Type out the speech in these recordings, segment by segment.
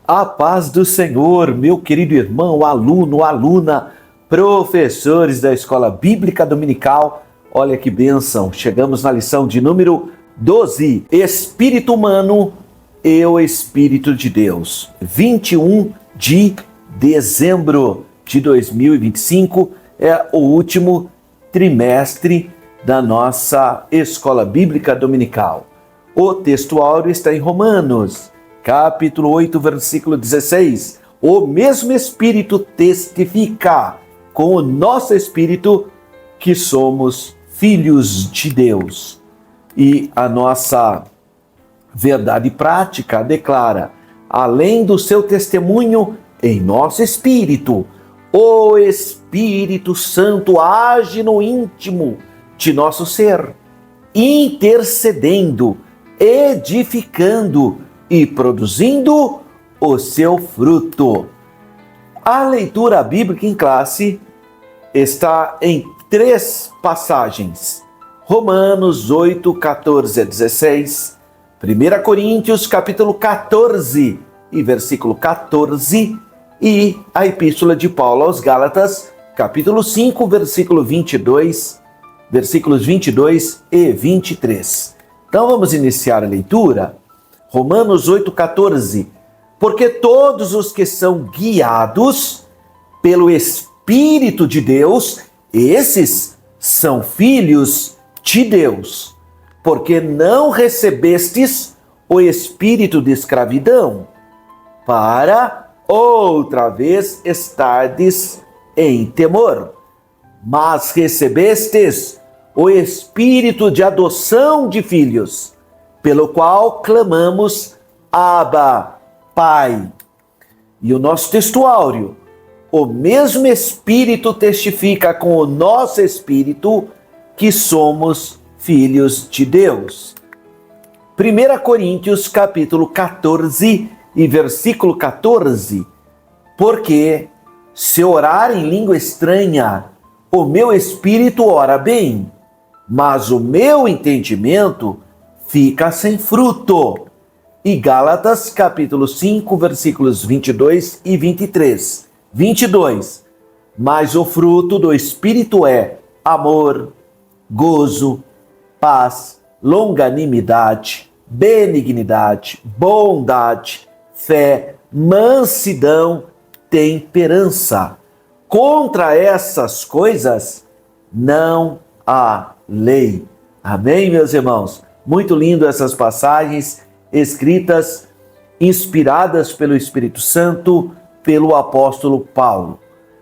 A paz do Senhor, meu querido irmão, aluno, aluna, professores da Escola Bíblica Dominical. Olha que bênção, chegamos na lição de número 12. Espírito humano e o Espírito de Deus. 21 de dezembro de 2025 é o último trimestre da nossa Escola Bíblica Dominical. O texto áureo está em Romanos, capítulo 8, versículo 16. O mesmo Espírito testifica com o nosso Espírito que somos filhos de Deus. E a nossa verdade prática declara, além do seu testemunho em nosso espírito, o Espírito Santo age no íntimo de nosso ser, intercedendo, edificando e produzindo o seu fruto. A leitura bíblica em classe está em 3 passagens. Romanos 8, 14 a 16, 1 Coríntios capítulo 14 e versículo 14 e a Epístola de Paulo aos Gálatas, capítulo 5, versículos 22 e 23. Então vamos iniciar a leitura. Romanos 8, 14. Porque todos os que são guiados pelo Espírito de Deus, esses são filhos de Deus. Porque não recebestes o espírito de escravidão, para outra vez estardes em temor, mas recebestes o espírito de adoção de filhos, pelo qual clamamos, Abba, Pai. E o nosso texto áureo, o mesmo Espírito testifica com o nosso espírito que somos filhos de Deus. 1 Coríntios capítulo 14 e versículo 14. Porque se orar em língua estranha, o meu espírito ora bem, mas o meu entendimento fica sem fruto. E Gálatas capítulo 5, versículos 22 e 23. 22. Mas o fruto do Espírito é amor, gozo, paz, longanimidade, benignidade, bondade, fé, mansidão, temperança. Contra essas coisas não há lei. Amém, meus irmãos? Muito lindo essas passagens escritas, inspiradas pelo Espírito Santo, pelo apóstolo Paulo.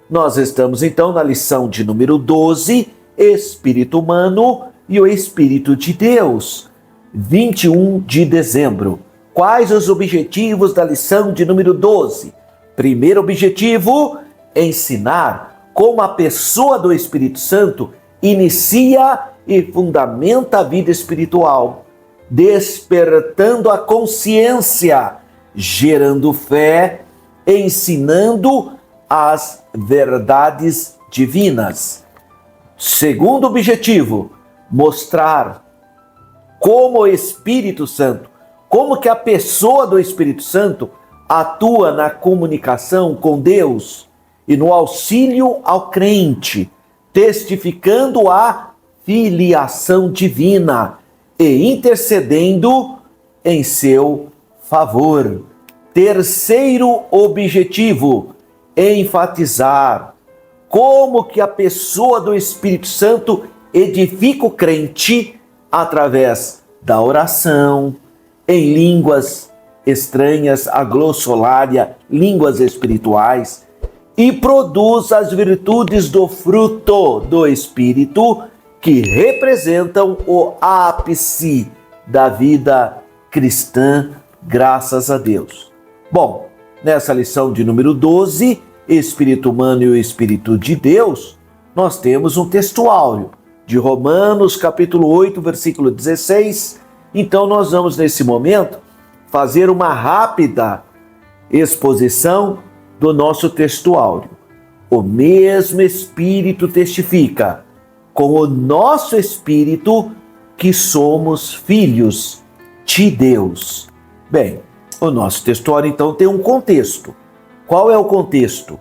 Nós estamos então na lição de número 12, Espírito humano e o Espírito de Deus, 21 de dezembro. Quais os objetivos da lição de número 12? Primeiro objetivo, ensinar como a pessoa do Espírito Santo inicia e fundamenta a vida espiritual, despertando a consciência, gerando fé, ensinando as verdades divinas. Segundo objetivo, mostrar como o Espírito Santo, como que a pessoa do Espírito Santo atua na comunicação com Deus e no auxílio ao crente, testificando a filiação divina e intercedendo em seu favor. Terceiro objetivo, enfatizar como que a pessoa do Espírito Santo edifica o crente através da oração, em línguas estranhas, a glossolária, línguas espirituais, e produz as virtudes do fruto do Espírito, que representam o ápice da vida cristã, graças a Deus. Bom, nessa lição de número 12, Espírito humano e o Espírito de Deus, nós temos um texto áureo de Romanos, capítulo 8, versículo 16. Então nós vamos, nesse momento, fazer uma rápida exposição do nosso texto áureo. O mesmo Espírito testifica com o nosso espírito que somos filhos de Deus. Bem, O nosso textuário, então, tem um contexto. Qual é o contexto?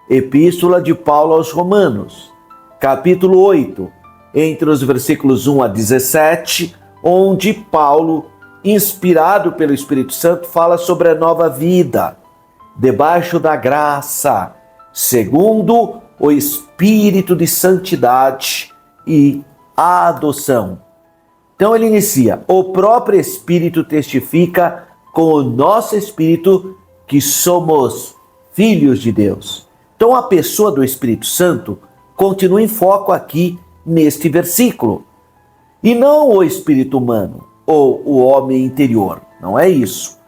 Epístola de Paulo aos Romanos, capítulo 8, entre os versículos 1 a 17, onde Paulo, inspirado pelo Espírito Santo, fala sobre a nova vida, debaixo da graça, segundo o Espírito de santidade e a adoção. Então ele inicia: o próprio Espírito testifica com o nosso espírito que somos filhos de Deus. Então a pessoa do Espírito Santo continua em foco aqui neste versículo. E não o espírito humano ou o homem interior, não é isso.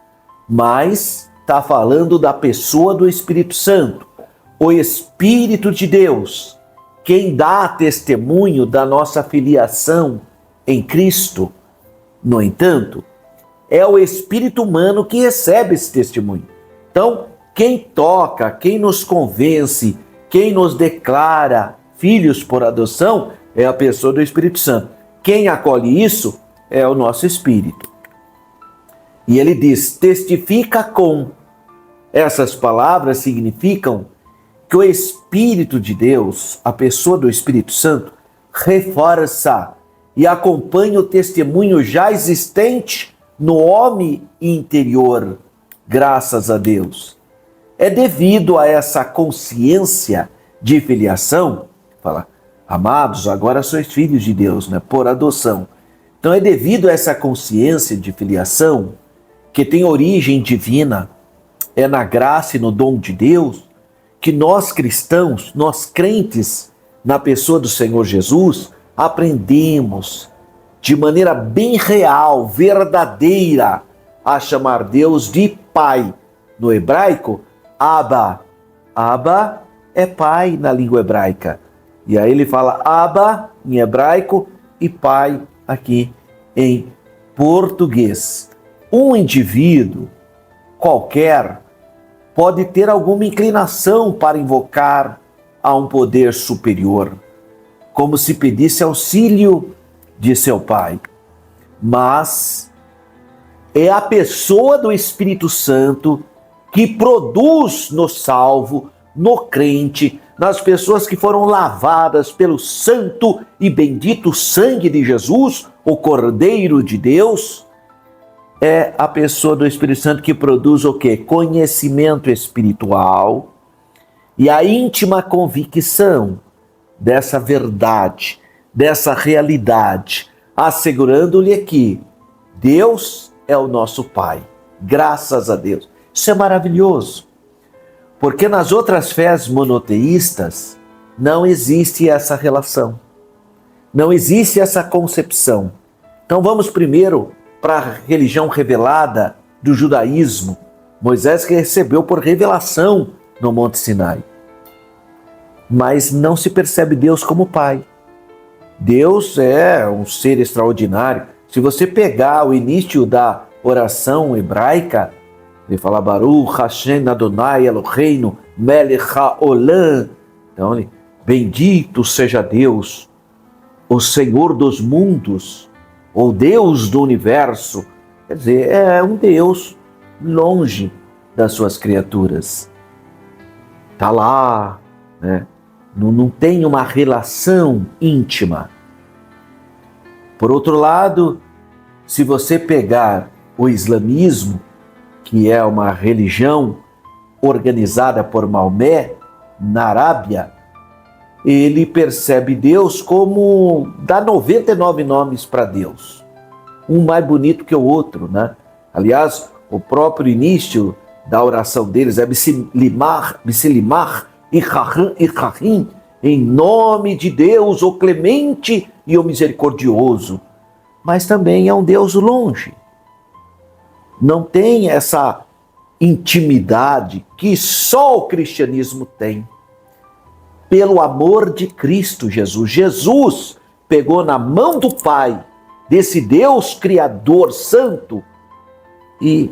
Mas está falando da pessoa do Espírito Santo, o Espírito de Deus, quem dá testemunho da nossa filiação em Cristo. No entanto, é o espírito humano que recebe esse testemunho. Então, quem toca, quem nos convence, quem nos declara filhos por adoção é a pessoa do Espírito Santo. Quem acolhe isso é o nosso espírito. E ele diz: testifica com. Essas palavras significam que o Espírito de Deus, a pessoa do Espírito Santo, reforça e acompanha o testemunho já existente no homem interior, graças a Deus. É devido a essa consciência de filiação, fala, amados, agora sois filhos de Deus, né, por adoção. Então é devido a essa consciência de filiação, que tem origem divina, é na graça e no dom de Deus, que nós cristãos, nós crentes na pessoa do Senhor Jesus, aprendemos de maneira bem real, verdadeira, a chamar Deus de Pai. No hebraico, Abba. Abba é pai na língua hebraica. E aí ele fala Abba em hebraico e pai aqui em português. Um indivíduo qualquer pode ter alguma inclinação para invocar a um poder superior, como se pedisse auxílio de seu pai. Mas é a pessoa do Espírito Santo que produz no salvo, no crente, nas pessoas que foram lavadas pelo santo e bendito sangue de Jesus, o Cordeiro de Deus. É a pessoa do Espírito Santo que produz o quê? Conhecimento espiritual e a íntima convicção dessa verdade, dessa realidade, assegurando-lhe que Deus é o nosso Pai. Graças a Deus. Isso é maravilhoso, porque nas outras fés monoteístas não existe essa relação, não existe essa concepção. Então vamos primeiro para a religião revelada do judaísmo. Moisés recebeu por revelação no Monte Sinai. Mas não se percebe Deus como Pai. Deus é um ser extraordinário. Se você pegar o início da oração hebraica, ele fala Baruch Hashem Adonai Eloheinu Melech HaOlam. Então, bendito seja Deus, o Senhor dos mundos, ou Deus do universo. Quer dizer, é um Deus longe das suas criaturas. Está lá, né? Não tem uma relação íntima. Por outro lado, se você pegar o islamismo, que é uma religião organizada por Maomé, na Arábia, ele percebe Deus como dá 99 nomes para Deus, um mais bonito que o outro, né? Aliás, o próprio início da oração deles é Bismilimar e Rahim, em nome de Deus, o clemente e o misericordioso. Mas também é um Deus longe. Não tem essa intimidade que só o cristianismo tem. Pelo amor de Cristo Jesus. Jesus pegou na mão do Pai, desse Deus Criador Santo, e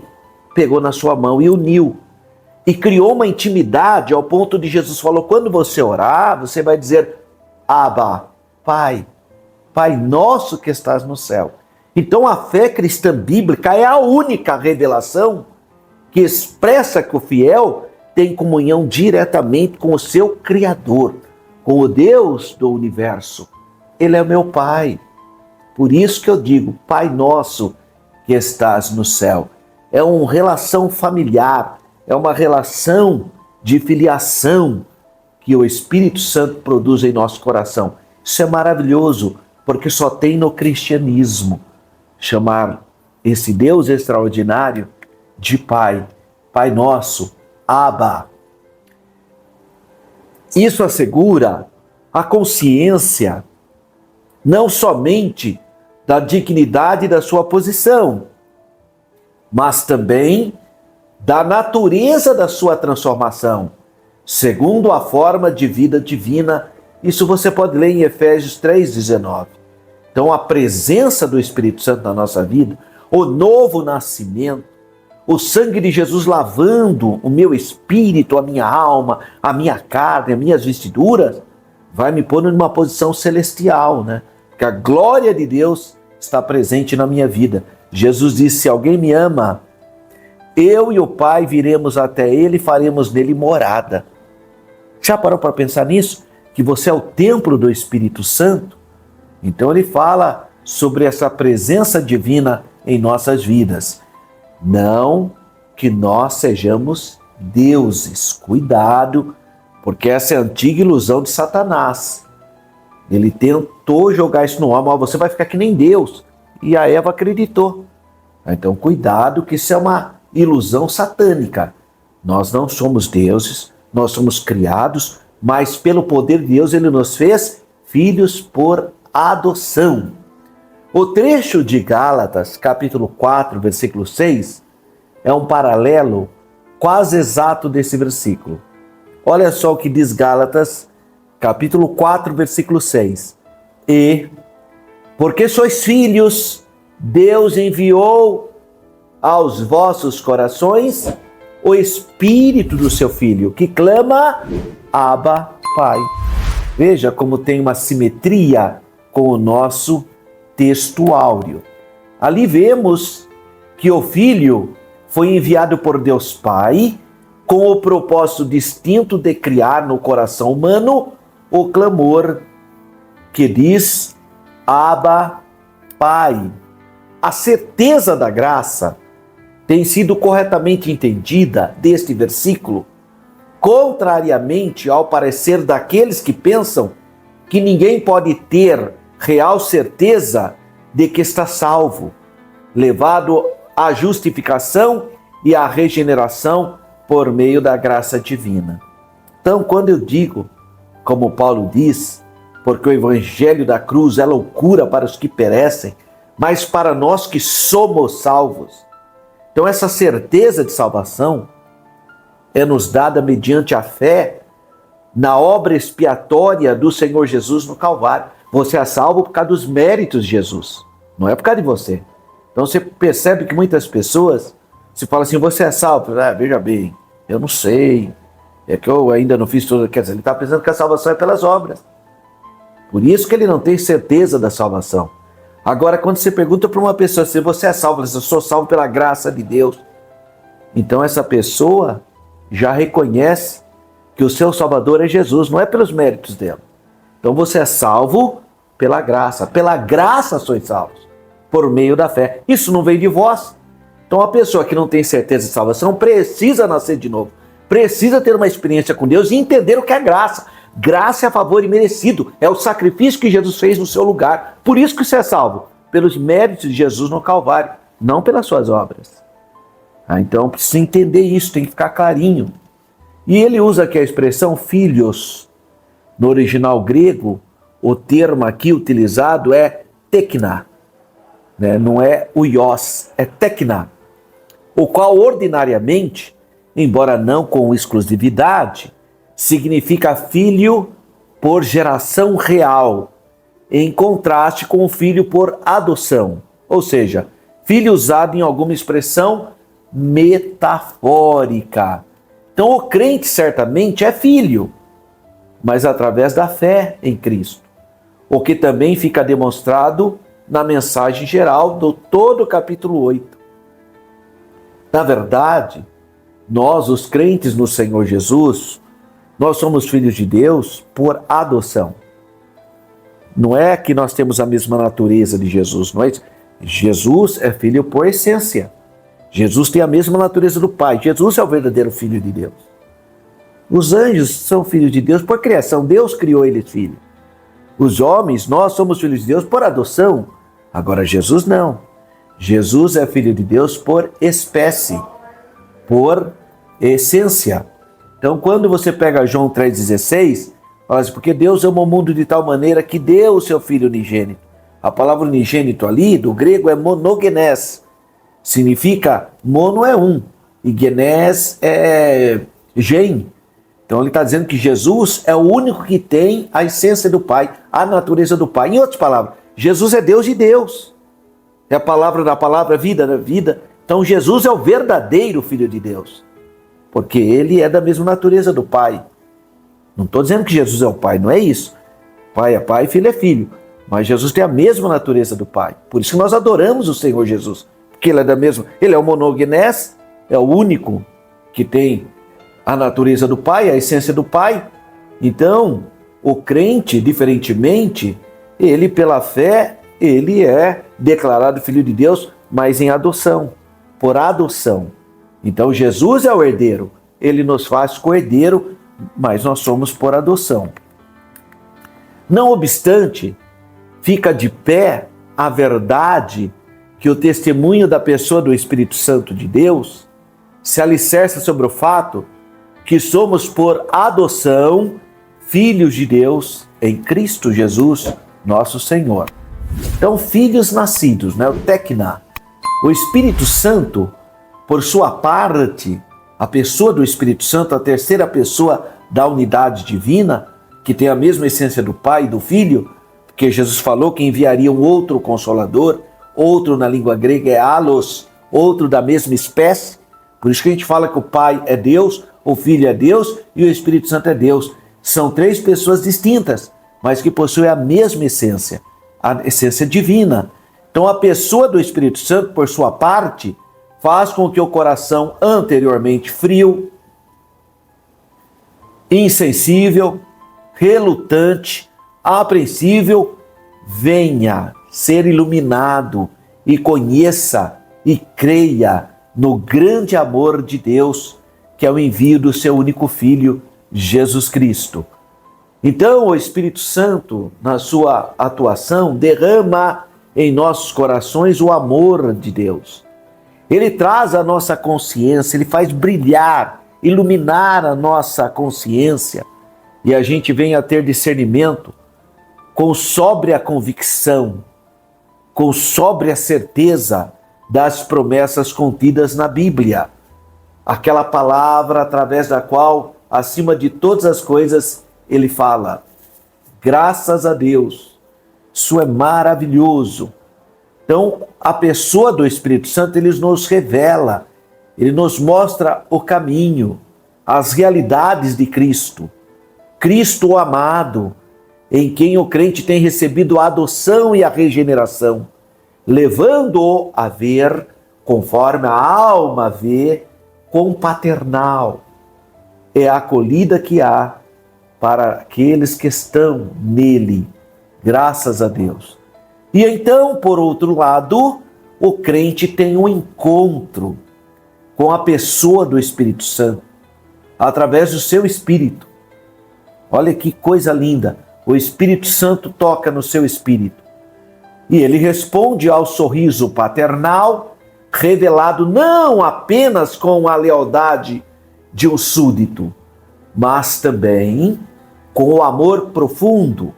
pegou na sua mão e uniu. E criou uma intimidade ao ponto de Jesus falou, quando você orar, você vai dizer, Abba, Pai, Pai nosso que estás no céu. Então a fé cristã bíblica é a única revelação que expressa que o fiel tem comunhão diretamente com o seu Criador, com o Deus do universo. Ele é meu Pai. Por isso que eu digo, Pai nosso que estás no céu. É uma relação familiar, é uma relação de filiação que o Espírito Santo produz em nosso coração. Isso é maravilhoso, porque só tem no cristianismo chamar esse Deus extraordinário de Pai, Pai nosso, Abba. Isso assegura a consciência não somente da dignidade da sua posição, mas também da natureza da sua transformação, segundo a forma de vida divina. Isso você pode ler em Efésios 3,19. Então, a presença do Espírito Santo na nossa vida, o novo nascimento, o sangue de Jesus lavando o meu espírito, a minha alma, a minha carne, as minhas vestiduras, vai me pôr numa posição celestial, né? Porque a glória de Deus está presente na minha vida. Jesus disse, se alguém me ama, eu e o Pai viremos até ele e faremos nele morada. Já parou para pensar nisso? Que você é o templo do Espírito Santo? Então ele fala sobre essa presença divina em nossas vidas. Não que nós sejamos deuses. Cuidado, porque essa é a antiga ilusão de Satanás. Ele tentou jogar isso no homem, você vai ficar que nem Deus. E a Eva acreditou. Então cuidado, que isso é uma ilusão satânica. Nós não somos deuses, nós somos criados, mas pelo poder de Deus ele nos fez filhos por adoção. O trecho de Gálatas, capítulo 4, versículo 6, é um paralelo quase exato desse versículo. Olha só o que diz Gálatas, capítulo 4, versículo 6. E, porque sois filhos, Deus enviou aos vossos corações o Espírito do seu Filho, que clama, Abba, Pai. Veja como tem uma simetria com o nosso texto áureo. Ali vemos que o Filho foi enviado por Deus Pai com o propósito distinto de criar no coração humano o clamor que diz, Abba, Pai. A certeza da graça tem sido corretamente entendida deste versículo, contrariamente ao parecer daqueles que pensam que ninguém pode ter real certeza de que está salvo, levado à justificação e à regeneração por meio da graça divina. Então, quando eu digo, como Paulo diz, porque o evangelho da cruz é loucura para os que perecem, mas para nós que somos salvos. Então essa certeza de salvação é nos dada mediante a fé na obra expiatória do Senhor Jesus no Calvário. Você é salvo por causa dos méritos de Jesus, não é por causa de você. Então você percebe que muitas pessoas se falam assim, você é salvo? Veja bem, eu não sei, é que eu ainda não fiz tudo. Quer dizer, ele está pensando que a salvação é pelas obras. Por isso que ele não tem certeza da salvação. Agora, quando você pergunta para uma pessoa se você é salvo, eu sou salvo pela graça de Deus. Então essa pessoa já reconhece que o seu Salvador é Jesus, não é pelos méritos dela. Então você é salvo pela graça. Pela graça sois salvos, por meio da fé. Isso não veio de vós. Então a pessoa que não tem certeza de salvação precisa nascer de novo. Precisa ter uma experiência com Deus e entender o que é graça. Graça é a favor imerecido. É o sacrifício que Jesus fez no seu lugar. Por isso que você é salvo. Pelos méritos de Jesus no Calvário. Não pelas suas obras. Então precisa entender isso. Tem que ficar clarinho. E ele usa aqui a expressão filhos. No original grego, o termo aqui utilizado é tekna. Não é o ios, é tekna. O qual ordinariamente, embora não com exclusividade, significa filho por geração real, em contraste com o filho por adoção. Ou seja, filho usado em alguma expressão metafórica. Então o crente certamente é filho, mas através da fé em Cristo. O que também fica demonstrado na mensagem geral do todo o capítulo 8. Na verdade, Nós, os crentes no Senhor Jesus, nós somos filhos de Deus por adoção. Não é que nós temos a mesma natureza de Jesus, não é isso? Jesus é filho por essência. Jesus tem a mesma natureza do Pai. Jesus é o verdadeiro Filho de Deus. Os anjos são filhos de Deus por criação. Deus criou eles filhos. Os homens, nós somos filhos de Deus por adoção. Agora Jesus não. Jesus é filho de Deus por espécie, por essência. Então, quando você pega João 3,16, fala assim, porque Deus amou o mundo de tal maneira que deu o seu Filho unigênito. A palavra unigênito ali, do grego, é monogenes. Significa, mono é um, e genes é gen. Então ele está dizendo que Jesus é o único que tem a essência do Pai, a natureza do Pai. Em outras palavras, Jesus é Deus de Deus. É a palavra da palavra, vida da vida. Então Jesus é o verdadeiro Filho de Deus, porque ele é da mesma natureza do Pai. Não estou dizendo que Jesus é o Pai, não é isso. Pai é Pai, Filho é Filho. Mas Jesus tem a mesma natureza do Pai. Por isso que nós adoramos o Senhor Jesus. Porque ele é da mesma, ele é o monogenes, é o único que tem a natureza do Pai, a essência do Pai. Então, o crente, diferentemente, ele pela fé, ele é declarado Filho de Deus, mas em adoção, por adoção. Então, Jesus é o herdeiro, ele nos faz co-herdeiro, mas nós somos por adoção. Não obstante, fica de pé a verdade que o testemunho da pessoa do Espírito Santo de Deus se alicerça sobre o fato que somos por adoção filhos de Deus em Cristo Jesus, nosso Senhor. Então, filhos nascidos, né? O Tecna. O Espírito Santo, por sua parte, a pessoa do Espírito Santo, a terceira pessoa da unidade divina, que tem a mesma essência do Pai e do Filho, porque Jesus falou que enviaria um outro Consolador, outro na língua grega é alos, outro da mesma espécie. Por isso que a gente fala que o Pai é Deus, o Filho é Deus e o Espírito Santo é Deus. São três pessoas distintas, mas que possuem a mesma essência, a essência divina. Então a pessoa do Espírito Santo, por sua parte, faz com que o coração anteriormente frio, insensível, relutante, apreensível, venha ser iluminado e conheça e creia no grande amor de Deus, que é o envio do seu único Filho, Jesus Cristo. Então o Espírito Santo, na sua atuação, derrama em nossos corações o amor de Deus. Ele traz a nossa consciência, ele faz brilhar, iluminar a nossa consciência, e a gente vem a ter discernimento com sóbria convicção, com sóbria certeza das promessas contidas na Bíblia. Aquela palavra através da qual, acima de todas as coisas, ele fala. Graças a Deus, isso é maravilhoso. Então, a pessoa do Espírito Santo, ele nos revela, ele nos mostra o caminho, as realidades de Cristo. Cristo o amado, em quem o crente tem recebido a adoção e a regeneração, levando-o a ver, conforme a alma vê, com paternal. É a acolhida que há para aqueles que estão nele, graças a Deus. E então, por outro lado, o crente tem um encontro com a pessoa do Espírito Santo, através do seu Espírito. Olha que coisa linda! O Espírito Santo toca no seu espírito. E ele responde ao sorriso paternal, revelado não apenas com a lealdade de um súdito, mas também com o amor profundo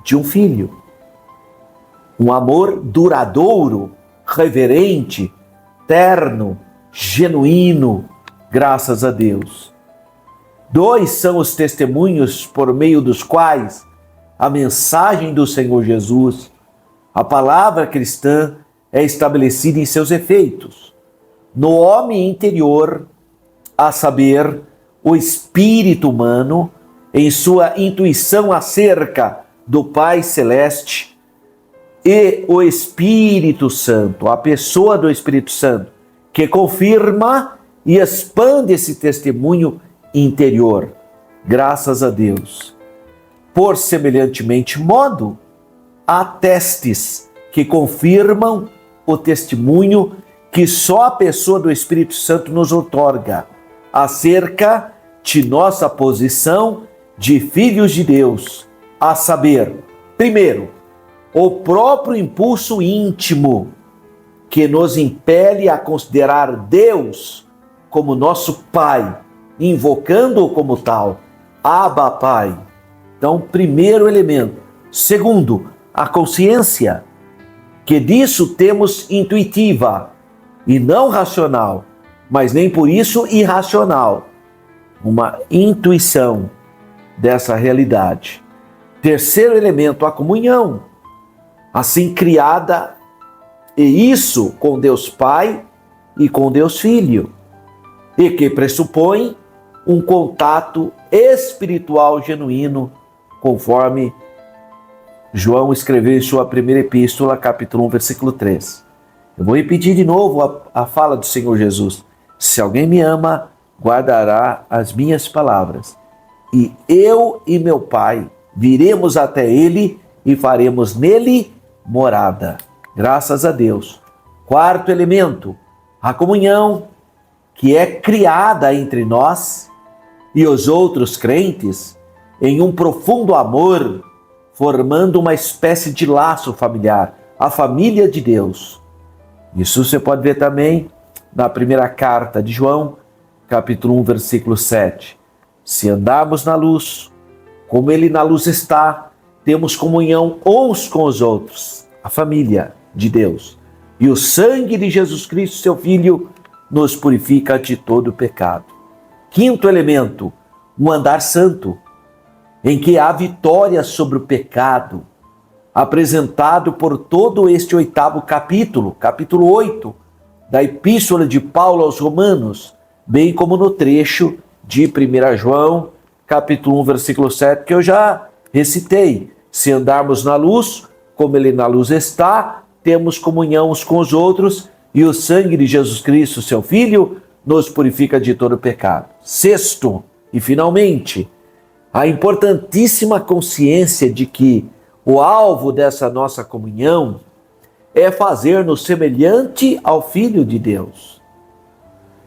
de um filho. Um amor duradouro, reverente, terno, genuíno, graças a Deus. Dois são os testemunhos por meio dos quais a mensagem do Senhor Jesus, a palavra cristã, é estabelecida em seus efeitos. No homem interior, a saber, o espírito humano, em sua intuição acerca do Pai Celeste, e o Espírito Santo, a pessoa do Espírito Santo, que confirma e expande esse testemunho interior. Graças a Deus. Por semelhantemente modo, há testes que confirmam o testemunho que só a pessoa do Espírito Santo nos outorga acerca de nossa posição de filhos de Deus, a saber, primeiro, o próprio impulso íntimo que nos impele a considerar Deus como nosso Pai, invocando-o como tal, Abba Pai. Então, primeiro elemento. Segundo, a consciência, que disso temos intuitiva e não racional, mas nem por isso irracional. Uma intuição dessa realidade. Terceiro elemento, a comunhão, assim criada, e isso com Deus Pai e com Deus Filho, e que pressupõe um contato espiritual genuíno, conforme João escreveu em sua primeira epístola, capítulo 1, versículo 3. Eu vou repetir de novo a fala do Senhor Jesus. Se alguém me ama, guardará as minhas palavras. E eu e meu Pai viremos até ele e faremos nele morada. Graças a Deus. Quarto elemento, a comunhão, que é criada entre nós e os outros crentes em um profundo amor, formando uma espécie de laço familiar, a família de Deus. Isso você pode ver também na primeira carta de João, capítulo 1, versículo 7. Se andarmos na luz, como ele na luz está, temos comunhão uns com os outros, a família de Deus. E o sangue de Jesus Cristo, seu Filho, nos purifica de todo pecado. Quinto elemento, um andar santo, em que há vitória sobre o pecado, apresentado por todo este oitavo capítulo, capítulo 8, da Epístola de Paulo aos Romanos, bem como no trecho de 1 João, capítulo 1, versículo 7, que eu já recitei. Se andarmos na luz, como ele na luz está, temos comunhão uns com os outros, e o sangue de Jesus Cristo, seu Filho, nos purifica de todo pecado. Sexto, e finalmente, a importantíssima consciência de que o alvo dessa nossa comunhão é fazer-nos semelhante ao Filho de Deus,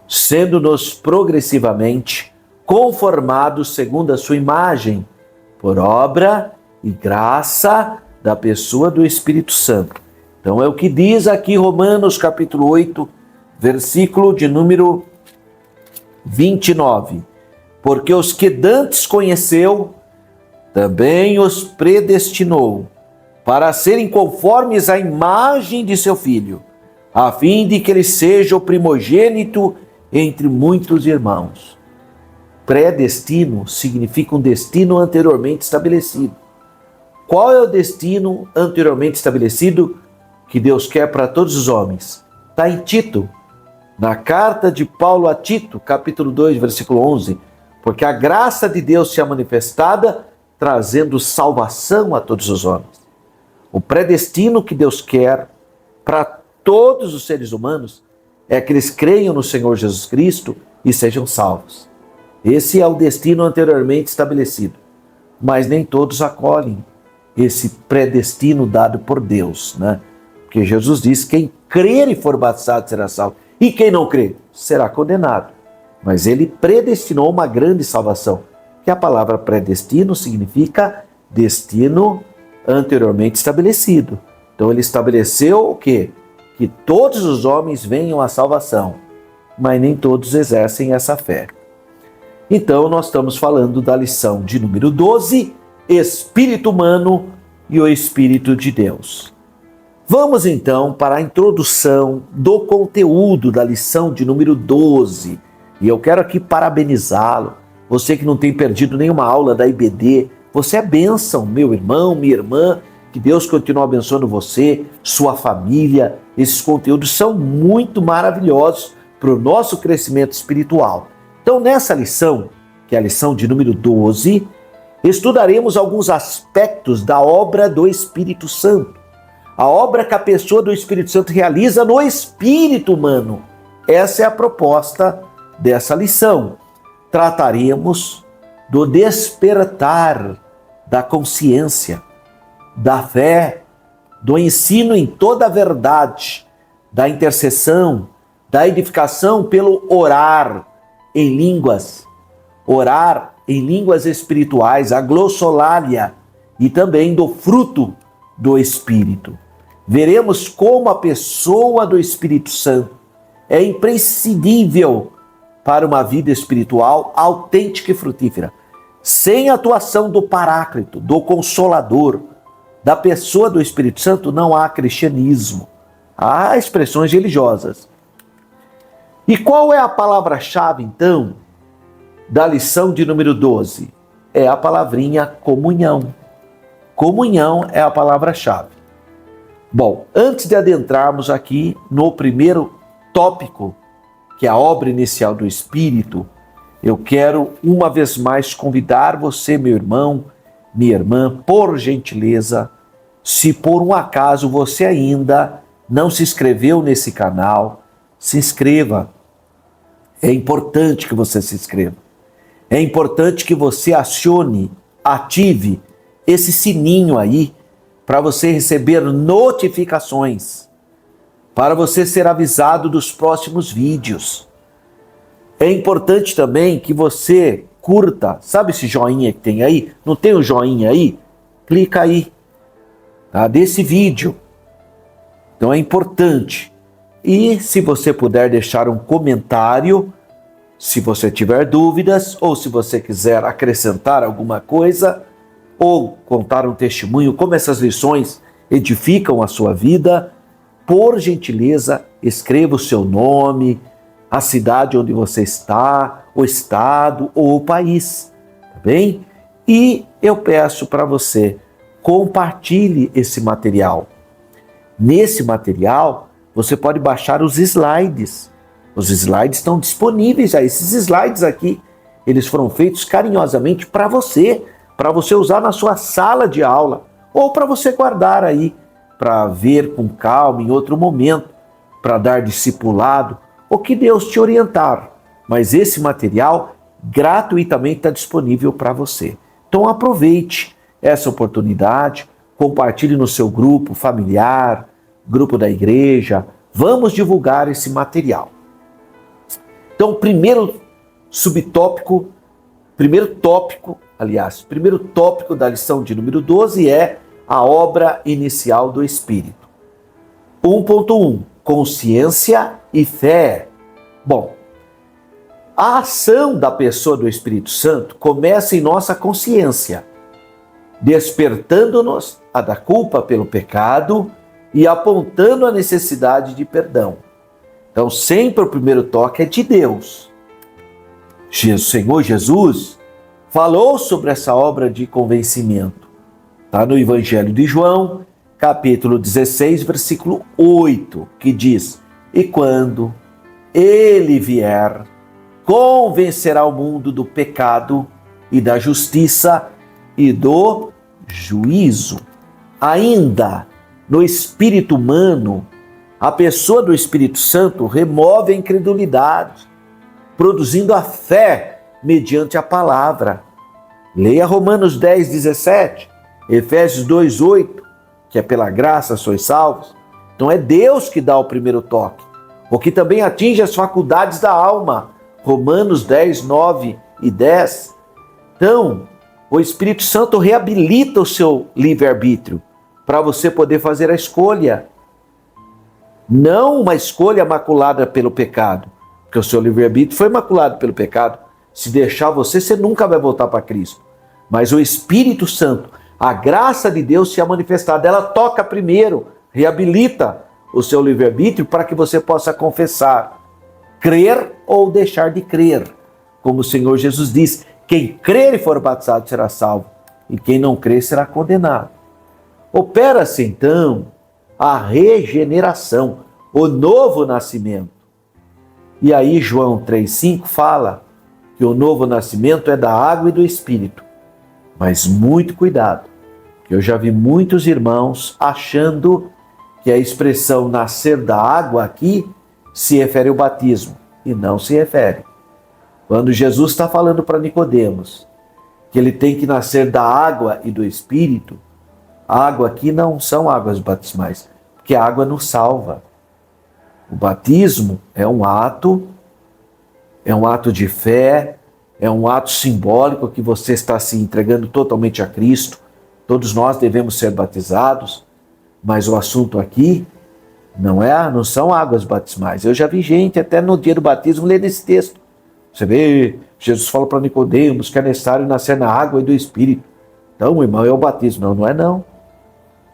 sendo-nos progressivamente conformados segundo a sua imagem, por obra e graça da pessoa do Espírito Santo. Então é o que diz aqui Romanos capítulo 8, versículo de número 29. Porque os que dantes conheceu, também os predestinou, para serem conformes à imagem de seu Filho, a fim de que ele seja o primogênito entre muitos irmãos. Predestino significa um destino anteriormente estabelecido. Qual é o destino anteriormente estabelecido que Deus quer para todos os homens? Está em Tito, na carta de Paulo a Tito, capítulo 2, versículo 11. Porque a graça de Deus se é manifestada, trazendo salvação a todos os homens. O predestino que Deus quer para todos os seres humanos é que eles creiam no Senhor Jesus Cristo e sejam salvos. Esse é o destino anteriormente estabelecido. Mas nem todos acolhem esse predestino dado por Deus, né? Porque Jesus diz: quem crer e for batizado será salvo, e quem não crer será condenado. Mas ele predestinou uma grande salvação, que a palavra predestino significa destino anteriormente estabelecido. Então ele estabeleceu o quê? Que todos os homens venham à salvação, mas nem todos exercem essa fé. Então nós estamos falando da lição de número 12, Espírito humano e o Espírito de Deus. Vamos então para a introdução do conteúdo da lição de número 12. E eu quero aqui parabenizá-lo. Você que não tem perdido nenhuma aula da IBD, você é bênção, meu irmão, minha irmã. Que Deus continue abençoando você, sua família. Esses conteúdos são muito maravilhosos para o nosso crescimento espiritual. Então, nessa lição, que é a lição de número 12, estudaremos alguns aspectos da obra do Espírito Santo. A obra que a pessoa do Espírito Santo realiza no espírito humano. Essa é a proposta dessa lição, trataremos do despertar da consciência, da fé, do ensino em toda a verdade, da intercessão, da edificação pelo orar em línguas espirituais, a glossolalia, e também do fruto do Espírito. Veremos como a pessoa do Espírito Santo é imprescindível para uma vida espiritual autêntica e frutífera. Sem a atuação do Paráclito, do Consolador, da pessoa do Espírito Santo, não há cristianismo. Há expressões religiosas. E qual é a palavra-chave, então, da lição de número 12? É a palavrinha comunhão. Comunhão é a palavra-chave. Bom, antes de adentrarmos aqui no primeiro tópico, que é a obra inicial do Espírito, eu quero uma vez mais convidar você, meu irmão, minha irmã, por gentileza, se por um acaso você ainda não se inscreveu nesse canal, se inscreva. É importante que você se inscreva. É importante que você ative esse sininho aí para você receber notificações, para você ser avisado dos próximos vídeos. É importante também que você curta, sabe esse joinha que tem aí? Não tem o joinha aí? Clica aí, tá? Desse vídeo. Então é importante. E se você puder deixar um comentário, se você tiver dúvidas, ou se você quiser acrescentar alguma coisa, ou contar um testemunho, como essas lições edificam a sua vida, por gentileza, escreva o seu nome, a cidade onde você está, o estado ou o país, tá bem? E eu peço para você, compartilhe esse material. Nesse material, você pode baixar os slides. Os slides estão disponíveis aí. Esses slides aqui, eles foram feitos carinhosamente para você usar na sua sala de aula, ou para você guardar aí, para ver com calma em outro momento, para dar discipulado, o que Deus te orientar. Mas esse material gratuitamente está disponível para você. Então aproveite essa oportunidade, compartilhe no seu grupo familiar, grupo da igreja, vamos divulgar esse material. Então, primeiro tópico da lição de número 12 é a obra inicial do Espírito. 1.1, consciência e fé. Bom, a ação da pessoa do Espírito Santo começa em nossa consciência, despertando-nos a da culpa pelo pecado e apontando a necessidade de perdão. Então, sempre o primeiro toque é de Deus. O Senhor Jesus falou sobre essa obra de convencimento. Está no Evangelho de João, capítulo 16, versículo 8, que diz: e quando ele vier, convencerá o mundo do pecado e da justiça e do juízo. Ainda no espírito humano, a pessoa do Espírito Santo remove a incredulidade, produzindo a fé mediante a palavra. Leia Romanos 10, 17, Efésios 2, 8, que é pela graça sois salvos. Então é Deus que dá o primeiro toque, o que também atinge as faculdades da alma. Romanos 10, 9 e 10. Então, o Espírito Santo reabilita o seu livre-arbítrio para você poder fazer a escolha. Não uma escolha maculada pelo pecado, porque o seu livre-arbítrio foi maculado pelo pecado. Se deixar você nunca vai voltar para Cristo. Mas o Espírito Santo, a graça de Deus se é manifestada, ela toca primeiro, reabilita o seu livre-arbítrio para que você possa confessar, crer ou deixar de crer. Como o Senhor Jesus diz, quem crer e for batizado será salvo, e quem não crer será condenado. Opera-se então a regeneração, o novo nascimento. E aí João 3,5 fala que o novo nascimento é da água e do Espírito. Mas muito cuidado, que eu já vi muitos irmãos achando que a expressão nascer da água aqui se refere ao batismo, e não se refere. Quando Jesus está falando para Nicodemos que ele tem que nascer da água e do Espírito, a água aqui não são águas batismais, porque a água nos salva. O batismo é um ato de fé, é um ato simbólico que você está se entregando totalmente a Cristo. Todos nós devemos ser batizados, mas o assunto aqui não são águas batismais. Eu já vi gente até no dia do batismo ler esse texto. Você vê, Jesus fala para Nicodemos que é necessário nascer na água e do Espírito. Então, irmão, é o batismo. Não é não.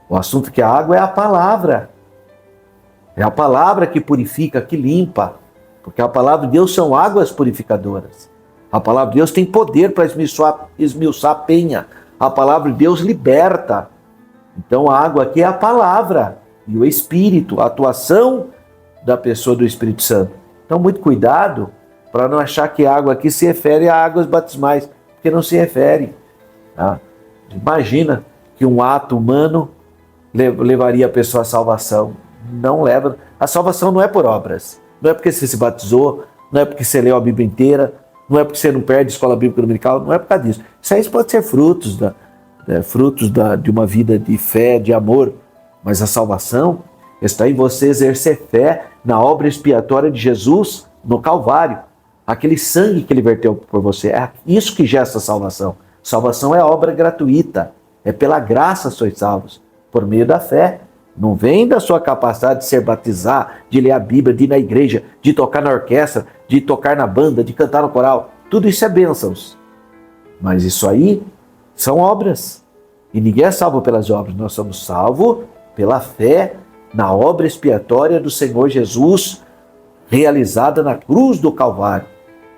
O assunto é que a água é a palavra. É a palavra que purifica, que limpa. Porque a palavra de Deus são águas purificadoras. A palavra de Deus tem poder para esmiuçar a penha. A palavra de Deus liberta. Então a água aqui é a palavra e o Espírito, a atuação da pessoa do Espírito Santo. Então muito cuidado para não achar que a água aqui se refere a águas batismais, porque não se refere. Tá? Imagina que um ato humano levaria a pessoa à salvação. Não leva. A salvação não é por obras. Não é porque você se batizou, não é porque você leu a Bíblia inteira, não é porque você não perde a escola bíblica dominical, não é por causa disso. Isso aí pode ser frutos de uma vida de fé, de amor, mas a salvação está em você exercer fé na obra expiatória de Jesus no Calvário. Aquele sangue que ele verteu por você, é isso que gesta a salvação. Salvação é obra gratuita, é pela graça sois salvos, por meio da fé. Não vem da sua capacidade de ser batizado, de ler a Bíblia, de ir na igreja, de tocar na orquestra, de tocar na banda, de cantar no coral. Tudo isso é bênçãos. Mas isso aí são obras. E ninguém é salvo pelas obras. Nós somos salvos pela fé na obra expiatória do Senhor Jesus, realizada na cruz do Calvário.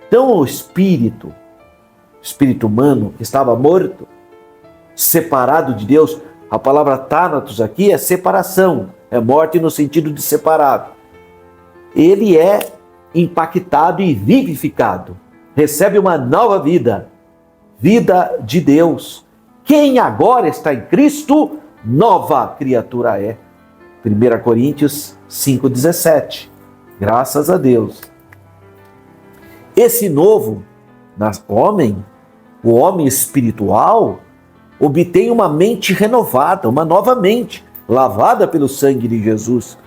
Então o espírito humano estava morto, separado de Deus. A palavra Thanatos aqui é separação, é morte no sentido de separado. Ele é impactado e vivificado, recebe uma nova vida, vida de Deus. Quem agora está em Cristo, nova criatura é. 1 Coríntios 5,17. Graças a Deus. Esse novo homem, o homem espiritual, obtém uma mente renovada, uma nova mente, lavada pelo sangue de Jesus,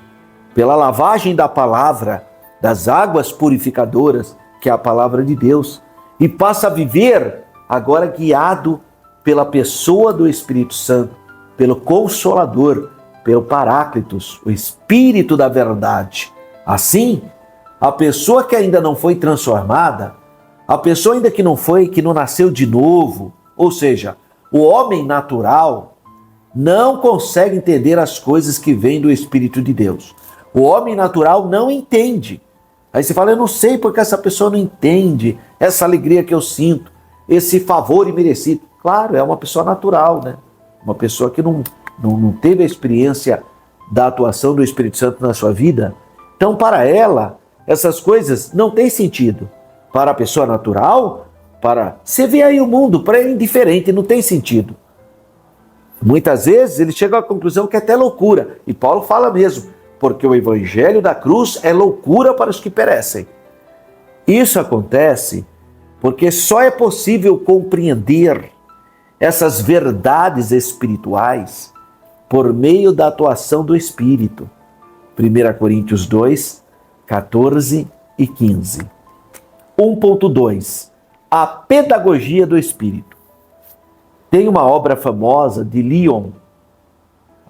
pela lavagem da palavra, das águas purificadoras, que é a palavra de Deus, e passa a viver agora guiado pela pessoa do Espírito Santo, pelo Consolador, pelo Paráclitos, o Espírito da verdade. Assim, a pessoa que ainda não foi transformada, a pessoa ainda que não nasceu de novo, ou seja, o homem natural não consegue entender as coisas que vêm do Espírito de Deus. O homem natural não entende. Aí você fala, eu não sei porque essa pessoa não entende essa alegria que eu sinto, esse favor imerecido. Claro, é uma pessoa natural, né? Uma pessoa que não teve a experiência da atuação do Espírito Santo na sua vida. Então, para ela, essas coisas não têm sentido. Para a pessoa natural, você vê aí o mundo, para ele é indiferente, não tem sentido. Muitas vezes ele chega à conclusão que é até loucura. E Paulo fala mesmo, porque o evangelho da cruz é loucura para os que perecem. Isso acontece porque só é possível compreender essas verdades espirituais por meio da atuação do Espírito. 1 Coríntios 2, 14 e 15. 1.2. A pedagogia do Espírito. Tem uma obra famosa de Lyon,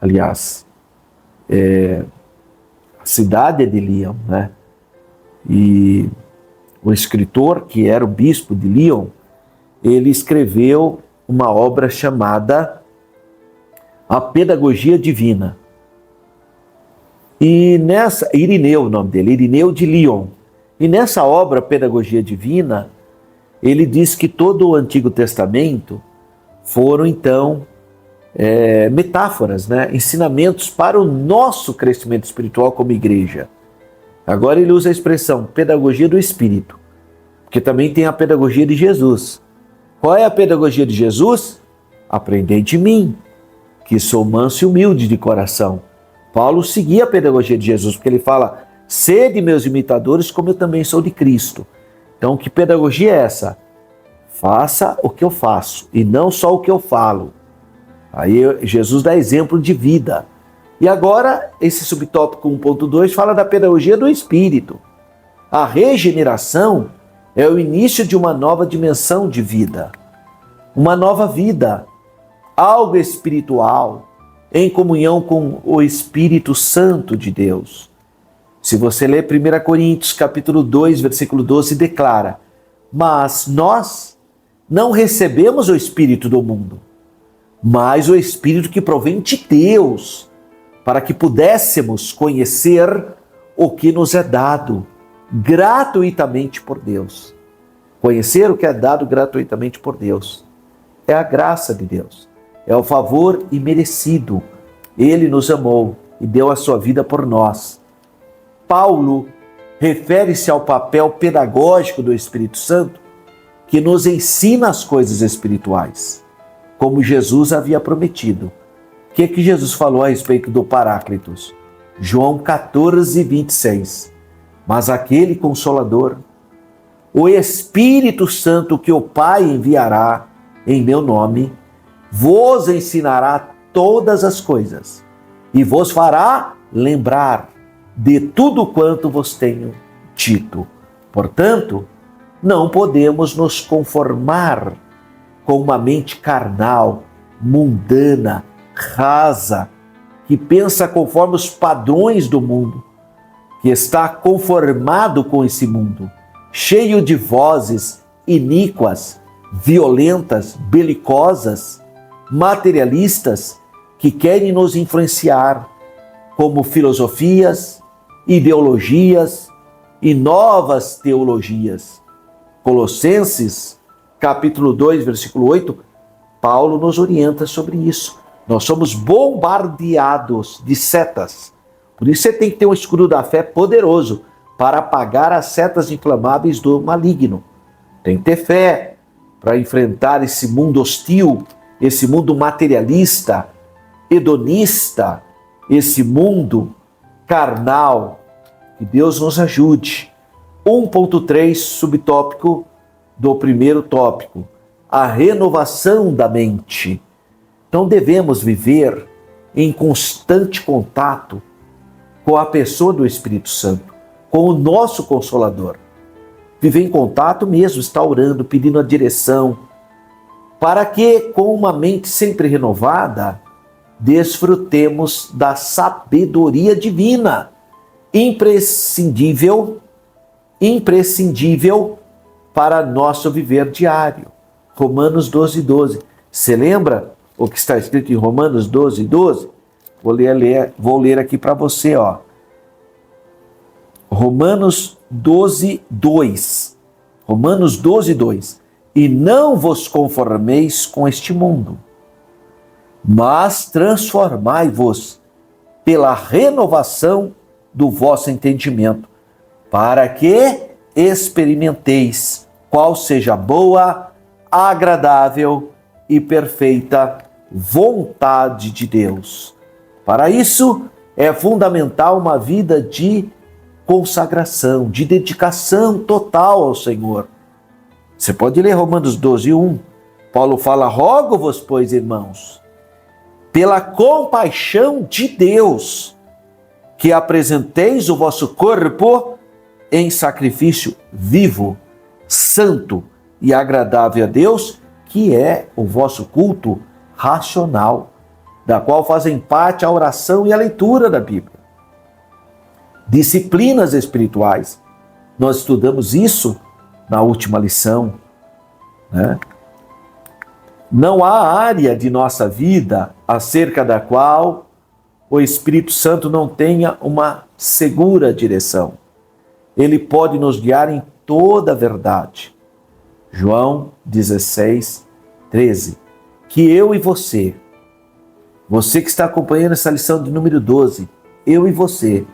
aliás, a cidade é de Lyon, né? E o escritor, que era o bispo de Lyon, ele escreveu uma obra chamada A Pedagogia Divina. E Irineu, o nome dele, Irineu de Lyon. E nessa obra, Pedagogia Divina, ele diz que todo o Antigo Testamento foram, então, metáforas, né? Ensinamentos para o nosso crescimento espiritual como igreja. Agora ele usa a expressão pedagogia do Espírito, porque também tem a pedagogia de Jesus. Qual é a pedagogia de Jesus? Aprendei de mim, que sou manso e humilde de coração. Paulo seguia a pedagogia de Jesus, porque ele fala, sede meus imitadores como eu também sou de Cristo. Então, que pedagogia é essa? Faça o que eu faço e não só o que eu falo. Aí Jesus dá exemplo de vida. E agora, esse subtópico 1.2 fala da pedagogia do Espírito. A regeneração é o início de uma nova dimensão de vida. Uma nova vida, algo espiritual, em comunhão com o Espírito Santo de Deus. Se você ler 1 Coríntios capítulo 2, versículo 12, declara: mas nós não recebemos o Espírito do mundo, mas o Espírito que provém de Deus, para que pudéssemos conhecer o que nos é dado gratuitamente por Deus. Conhecer o que é dado gratuitamente por Deus é a graça de Deus, é o favor imerecido. Ele nos amou e deu a sua vida por nós. Paulo refere-se ao papel pedagógico do Espírito Santo, que nos ensina as coisas espirituais, como Jesus havia prometido. O que Jesus falou a respeito do Paráclitos? João 14, 26. Mas aquele Consolador, o Espírito Santo que o Pai enviará em meu nome, vos ensinará todas as coisas e vos fará lembrar de tudo quanto vos tenho dito. Portanto, não podemos nos conformar com uma mente carnal, mundana, rasa, que pensa conforme os padrões do mundo, que está conformado com esse mundo, cheio de vozes iníquas, violentas, belicosas, materialistas, que querem nos influenciar, como filosofias, ideologias e novas teologias. Colossenses, capítulo 2, versículo 8, Paulo nos orienta sobre isso. Nós somos bombardeados de setas. Por isso você tem que ter um escudo da fé poderoso para apagar as setas inflamáveis do maligno. Tem que ter fé para enfrentar esse mundo hostil, esse mundo materialista, hedonista, esse mundo carnal. Que Deus nos ajude. 1.3, subtópico do primeiro tópico, a renovação da mente. Então devemos viver em constante contato com a pessoa do Espírito Santo, com o nosso Consolador. Viver em contato mesmo, estar orando, pedindo a direção, para que, com uma mente sempre renovada, desfrutemos da sabedoria divina, imprescindível para nosso viver diário. Romanos 12, 12. Você lembra o que está escrito em Romanos 12, 12? Vou ler aqui para você, ó. Romanos 12, 2. Romanos 12, 2. E não vos conformeis com este mundo, mas transformai-vos pela renovação do vosso entendimento, para que experimenteis qual seja a boa, agradável e perfeita vontade de Deus. Para isso, é fundamental uma vida de consagração, de dedicação total ao Senhor. Você pode ler Romanos 12, 1. Paulo fala: rogo-vos, pois, irmãos, pela compaixão de Deus, que apresenteis o vosso corpo em sacrifício vivo, santo e agradável a Deus, que é o vosso culto racional, da qual fazem parte a oração e a leitura da Bíblia. Disciplinas espirituais. Nós estudamos isso na última lição, né? Não há área de nossa vida acerca da qual o Espírito Santo não tenha uma segura direção. Ele pode nos guiar em toda a verdade. João 16, 13. Que eu e você que está acompanhando essa lição de número 12, eu e você,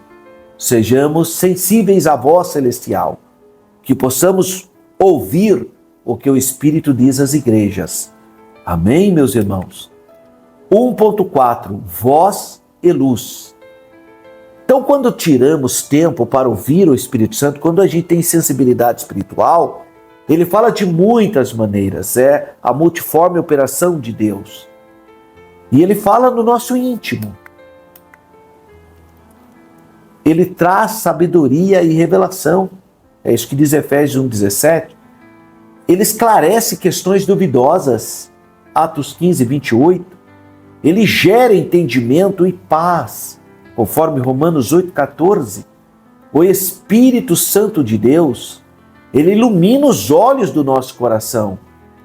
sejamos sensíveis à voz celestial, que possamos ouvir o que o Espírito diz às igrejas. Amém, meus irmãos? 1.4, voz e luz. Então, quando tiramos tempo para ouvir o Espírito Santo, quando a gente tem sensibilidade espiritual, ele fala de muitas maneiras, é a multiforme operação de Deus. E ele fala no nosso íntimo. Ele traz sabedoria e revelação. É isso que diz Efésios 1,17. Ele esclarece questões duvidosas. Atos 15, 28. Ele gera entendimento e paz. Conforme Romanos 8,14. O Espírito Santo de Deus, ele ilumina os olhos do nosso coração,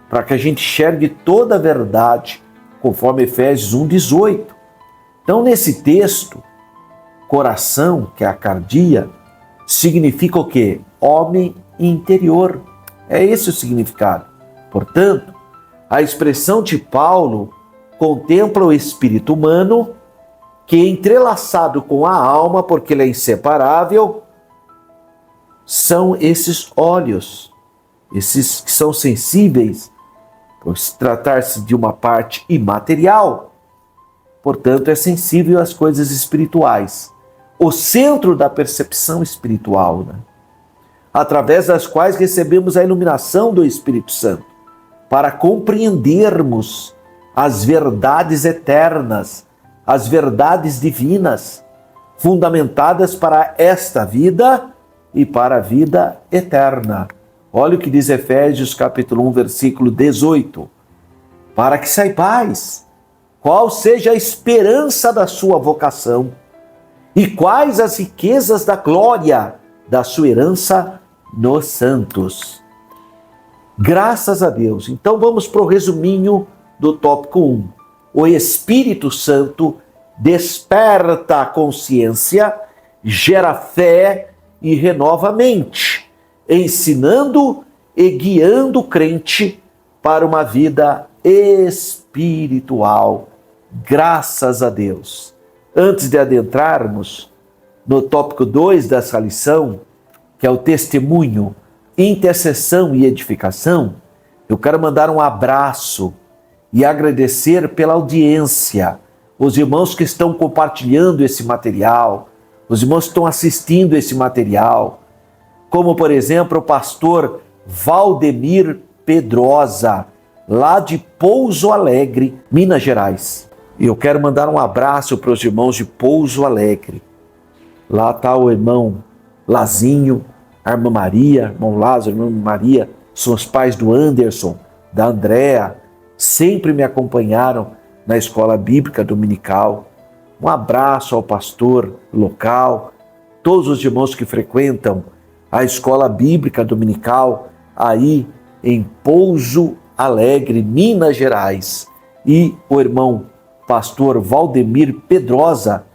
para que a gente enxergue toda a verdade, conforme Efésios 1,18. Então, nesse texto, coração, que é a cardia, significa o quê? Homem interior. É esse o significado. Portanto, a expressão de Paulo contempla o espírito humano, que é entrelaçado com a alma, porque ele é inseparável, são esses olhos, esses que são sensíveis, por se tratar-se de uma parte imaterial, portanto é sensível às coisas espirituais. O centro da percepção espiritual, né? Através das quais recebemos a iluminação do Espírito Santo, para compreendermos as verdades eternas, as verdades divinas, fundamentadas para esta vida e para a vida eterna. Olha o que diz Efésios capítulo 1, versículo 18. Para que saibais qual seja a esperança da sua vocação e quais as riquezas da glória da sua herança nos santos. Graças a Deus. Então vamos para o resuminho do tópico 1. O Espírito Santo desperta a consciência, gera fé e renova a mente, ensinando e guiando o crente para uma vida espiritual. Graças a Deus. Antes de adentrarmos no tópico 2 dessa lição, que é o testemunho, intercessão e edificação, eu quero mandar um abraço e agradecer pela audiência, os irmãos que estão compartilhando esse material, os irmãos que estão assistindo esse material, como por exemplo o pastor Valdemir Pedrosa, lá de Pouso Alegre, Minas Gerais. E eu quero mandar um abraço para os irmãos de Pouso Alegre. Lá está o irmão Lazinho, a irmã Maria, irmão Lázaro, a irmã Maria, são os pais do Anderson, da Andréa, sempre me acompanharam na escola bíblica dominical. Um abraço ao pastor local, todos os irmãos que frequentam a escola bíblica dominical aí em Pouso Alegre, Minas Gerais. E o irmão pastor Valdemir Pedrosa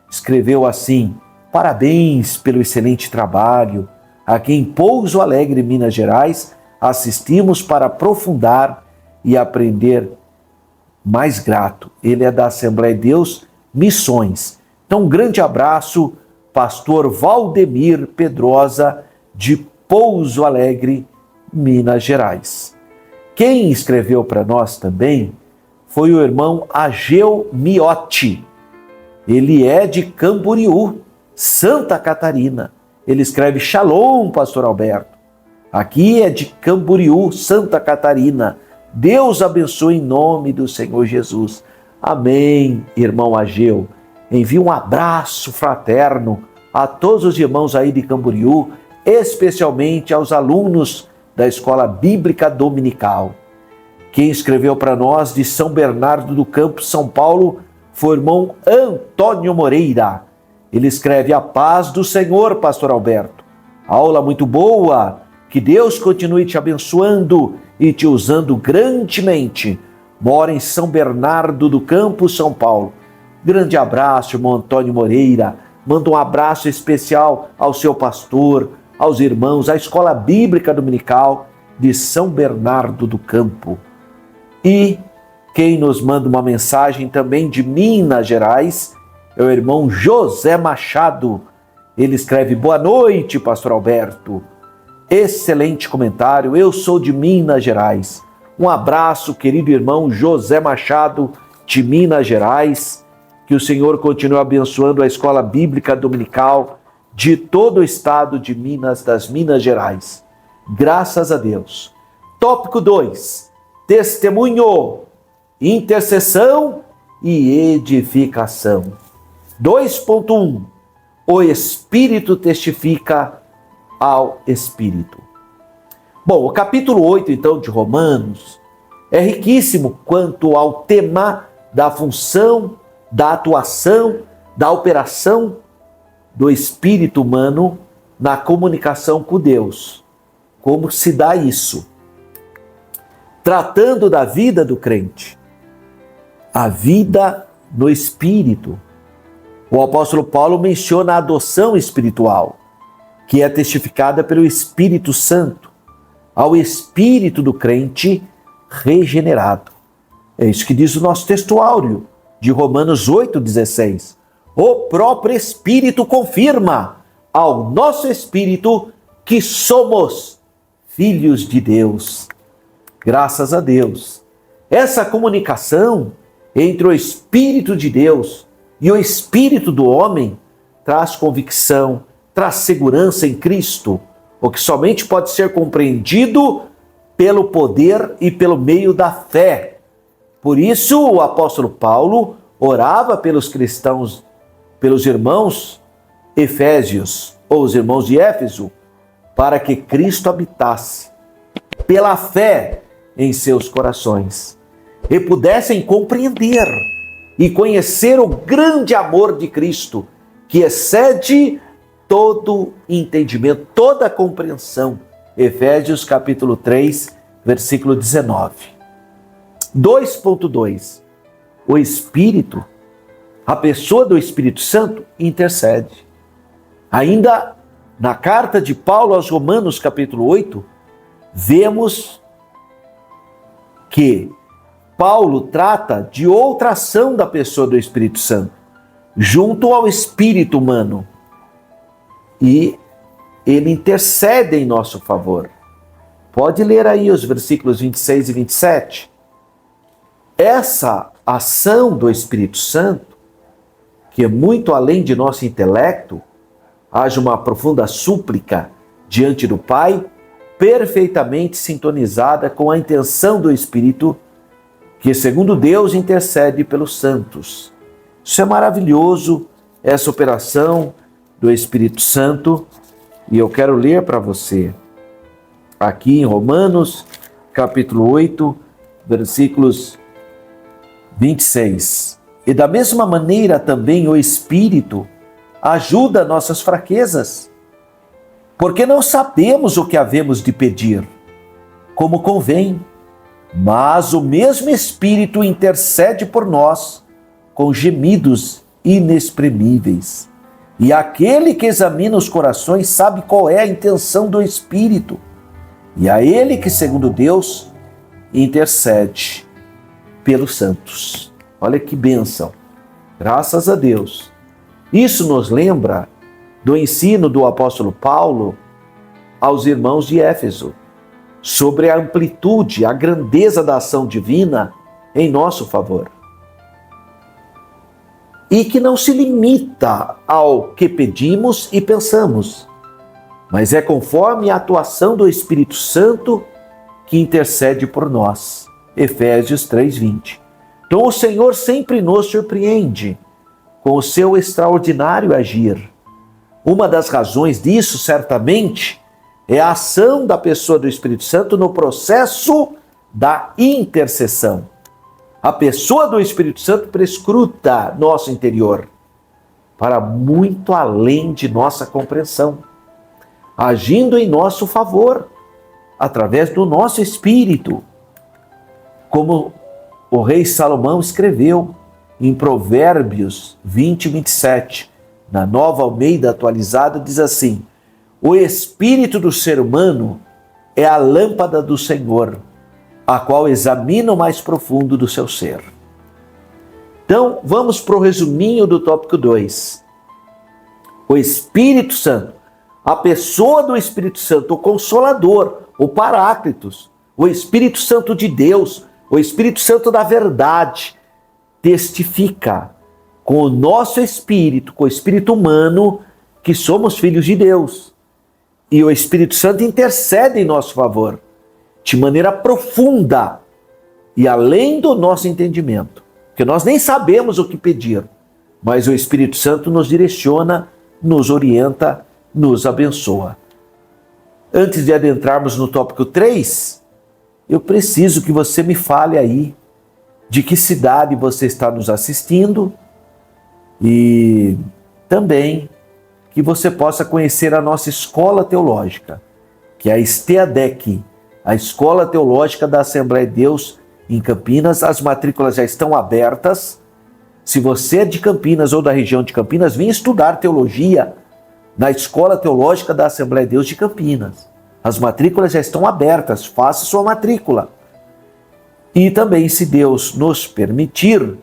escreveu assim: parabéns pelo excelente trabalho. Aqui em Pouso Alegre, Minas Gerais, assistimos para aprofundar e aprender. Mais grato. Ele é da Assembleia de Deus Missões. Então, um grande abraço, pastor Valdemir Pedrosa, de Pouso Alegre, Minas Gerais. Quem escreveu para nós também foi o irmão Ageu Miotti. Ele é de Camboriú, Santa Catarina. Ele escreve: Shalom, pastor Alberto. Aqui é de Camboriú, Santa Catarina. Deus abençoe em nome do Senhor Jesus. Amém, irmão Ageu. Envie um abraço fraterno a todos os irmãos aí de Camboriú, especialmente aos alunos da Escola Bíblica Dominical. Quem escreveu para nós de São Bernardo do Campo, São Paulo, foi o irmão Antônio Moreira. Ele escreve: a paz do Senhor, pastor Alberto. Aula muito boa. Que Deus continue te abençoando e te usando grandemente. Mora em São Bernardo do Campo, São Paulo. Grande abraço, irmão Antônio Moreira. Manda um abraço especial ao seu pastor, aos irmãos, à Escola Bíblica Dominical de São Bernardo do Campo. E quem nos manda uma mensagem também de Minas Gerais é o irmão José Machado. Ele escreve: boa noite, pastor Alberto. Excelente comentário. Eu sou de Minas Gerais. Um abraço, querido irmão José Machado, de Minas Gerais. Que o Senhor continue abençoando a Escola Bíblica Dominical de todo o estado de Minas, das Minas Gerais. Graças a Deus. Tópico 2. Testemunho, intercessão e edificação. 2.1. O Espírito testifica ao Espírito. Bom, o capítulo 8, então, de Romanos é riquíssimo quanto ao tema da função, da atuação, da operação do espírito humano na comunicação com Deus. Como se dá isso? Tratando da vida do crente, a vida no espírito. O apóstolo Paulo menciona a adoção espiritual, que é testificada pelo Espírito Santo, ao espírito do crente regenerado. É isso que diz o nosso textuário de Romanos 8,16. O próprio Espírito confirma ao nosso espírito que somos filhos de Deus. Graças a Deus. Essa comunicação entre o Espírito de Deus e o espírito do homem traz convicção, traz segurança em Cristo, o que somente pode ser compreendido pelo poder e pelo meio da fé. Por isso, o apóstolo Paulo orava pelos cristãos, pelos irmãos efésios, ou os irmãos de Éfeso, para que Cristo habitasse pela fé em seus corações e pudessem compreender e conhecer o grande amor de Cristo, que excede todo entendimento, toda compreensão. Efésios capítulo 3, versículo 19. 2.2. O Espírito, a pessoa do Espírito Santo, intercede. Ainda na carta de Paulo aos Romanos, capítulo 8, vemos que Paulo trata de outra ação da pessoa do Espírito Santo, junto ao espírito humano. E ele intercede em nosso favor. Pode ler aí os versículos 26 e 27. Essa ação do Espírito Santo, que é muito além de nosso intelecto, haja uma profunda súplica diante do Pai, perfeitamente sintonizada com a intenção do Espírito, que, segundo Deus, intercede pelos santos. Isso é maravilhoso, essa operação do Espírito Santo, e eu quero ler para você aqui em Romanos, capítulo 8, versículos 26. E da mesma maneira também o Espírito ajuda nossas fraquezas, porque não sabemos o que havemos de pedir, como convém, mas o mesmo Espírito intercede por nós com gemidos inexprimíveis. E aquele que examina os corações sabe qual é a intenção do Espírito, e a ele que, segundo Deus, intercede pelos santos. Olha que bênção. Graças a Deus. Isso nos lembra do ensino do apóstolo Paulo aos irmãos de Éfeso, sobre a amplitude, a grandeza da ação divina em nosso favor. E que não se limita ao que pedimos e pensamos, mas é conforme a atuação do Espírito Santo que intercede por nós. Efésios 3:20. Então o Senhor sempre nos surpreende com o seu extraordinário agir. Uma das razões disso, certamente, é a ação da pessoa do Espírito Santo no processo da intercessão. A pessoa do Espírito Santo prescruta nosso interior para muito além de nossa compreensão, agindo em nosso favor, através do nosso espírito. Como o rei Salomão escreveu em Provérbios 20:27, na Nova Almeida Atualizada, diz assim: o espírito do ser humano é a lâmpada do Senhor, a qual examina o mais profundo do seu ser. Então, vamos para o resuminho do tópico 2. O Espírito Santo, a pessoa do Espírito Santo, o Consolador, o Paráclitos, o Espírito Santo de Deus, o Espírito Santo da verdade, testifica com o nosso espírito, com o espírito humano, que somos filhos de Deus. E o Espírito Santo intercede em nosso favor, de maneira profunda e além do nosso entendimento. Porque nós nem sabemos o que pedir, mas o Espírito Santo nos direciona, nos orienta, nos abençoa. Antes de adentrarmos no tópico 3, eu preciso que você me fale aí de que cidade você está nos assistindo e também que você possa conhecer a nossa escola teológica, que é a STEADEC, a Escola Teológica da Assembleia de Deus em Campinas. As matrículas já estão abertas. Se você é de Campinas ou da região de Campinas, vem estudar teologia na Escola Teológica da Assembleia de Deus de Campinas. As matrículas já estão abertas, faça sua matrícula. E também, se Deus nos permitir,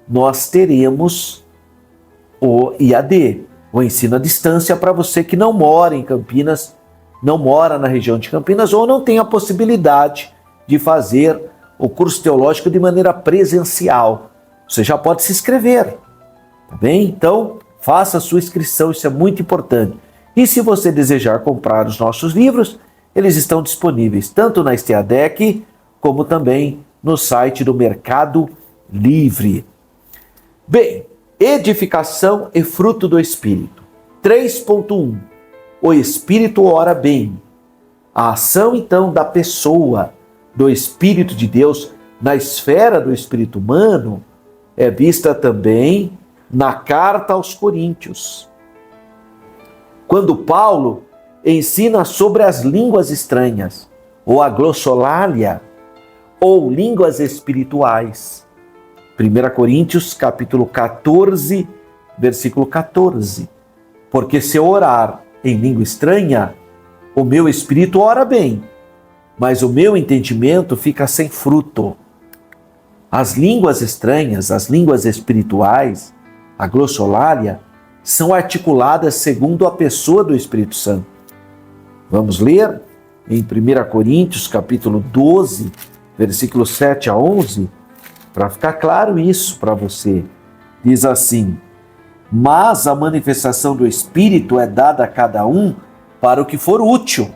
nós teremos o IAD, o ensino à distância, para você que não mora em Campinas, não mora na região de Campinas ou não tem a possibilidade de fazer o curso teológico de maneira presencial. Você já pode se inscrever, tá bem? Então, faça a sua inscrição, isso é muito importante. E se você desejar comprar os nossos livros, eles estão disponíveis tanto na STEADEC como também no site do Mercado Livre. Bem, edificação e fruto do Espírito. 3.1. O Espírito ora bem. A ação, então, da pessoa, do Espírito de Deus, na esfera do espírito humano, é vista também na carta aos Coríntios. Quando Paulo ensina sobre as línguas estranhas, ou a glossolalia, ou línguas espirituais. 1 Coríntios, capítulo 14, versículo 14. Porque se eu orar em língua estranha, o meu espírito ora bem, mas o meu entendimento fica sem fruto. As línguas estranhas, as línguas espirituais, a glossolalia, são articuladas segundo a pessoa do Espírito Santo. Vamos ler em 1 Coríntios, capítulo 12, versículos 7 a 11, para ficar claro isso para você. Diz assim: mas a manifestação do Espírito é dada a cada um para o que for útil,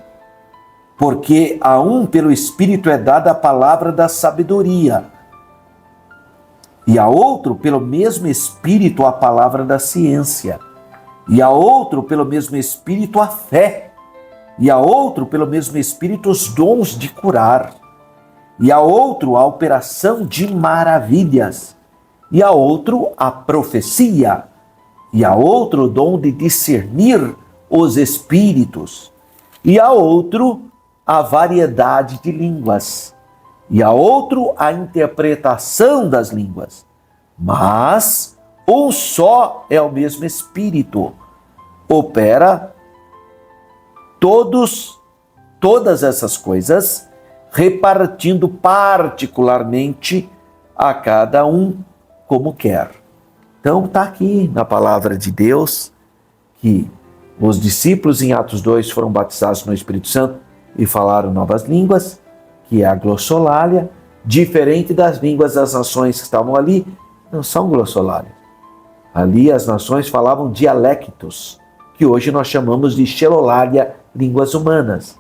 porque a um pelo Espírito é dada a palavra da sabedoria, e a outro pelo mesmo Espírito a palavra da ciência, e a outro pelo mesmo Espírito a fé, e a outro pelo mesmo Espírito os dons de curar, e a outro a operação de maravilhas, e a outro a profecia, e a outro o dom de discernir os espíritos, e a outro a variedade de línguas, e a outro a interpretação das línguas. Mas um só é o mesmo Espírito, opera todas essas coisas, repartindo particularmente a cada um como quer. Então está aqui na palavra de Deus que os discípulos em Atos 2 foram batizados no Espírito Santo e falaram novas línguas, que é a glossolalia, diferente das línguas das nações que estavam ali, não são glossolalia. Ali as nações falavam dialectos, que hoje nós chamamos de xelolalia, línguas humanas.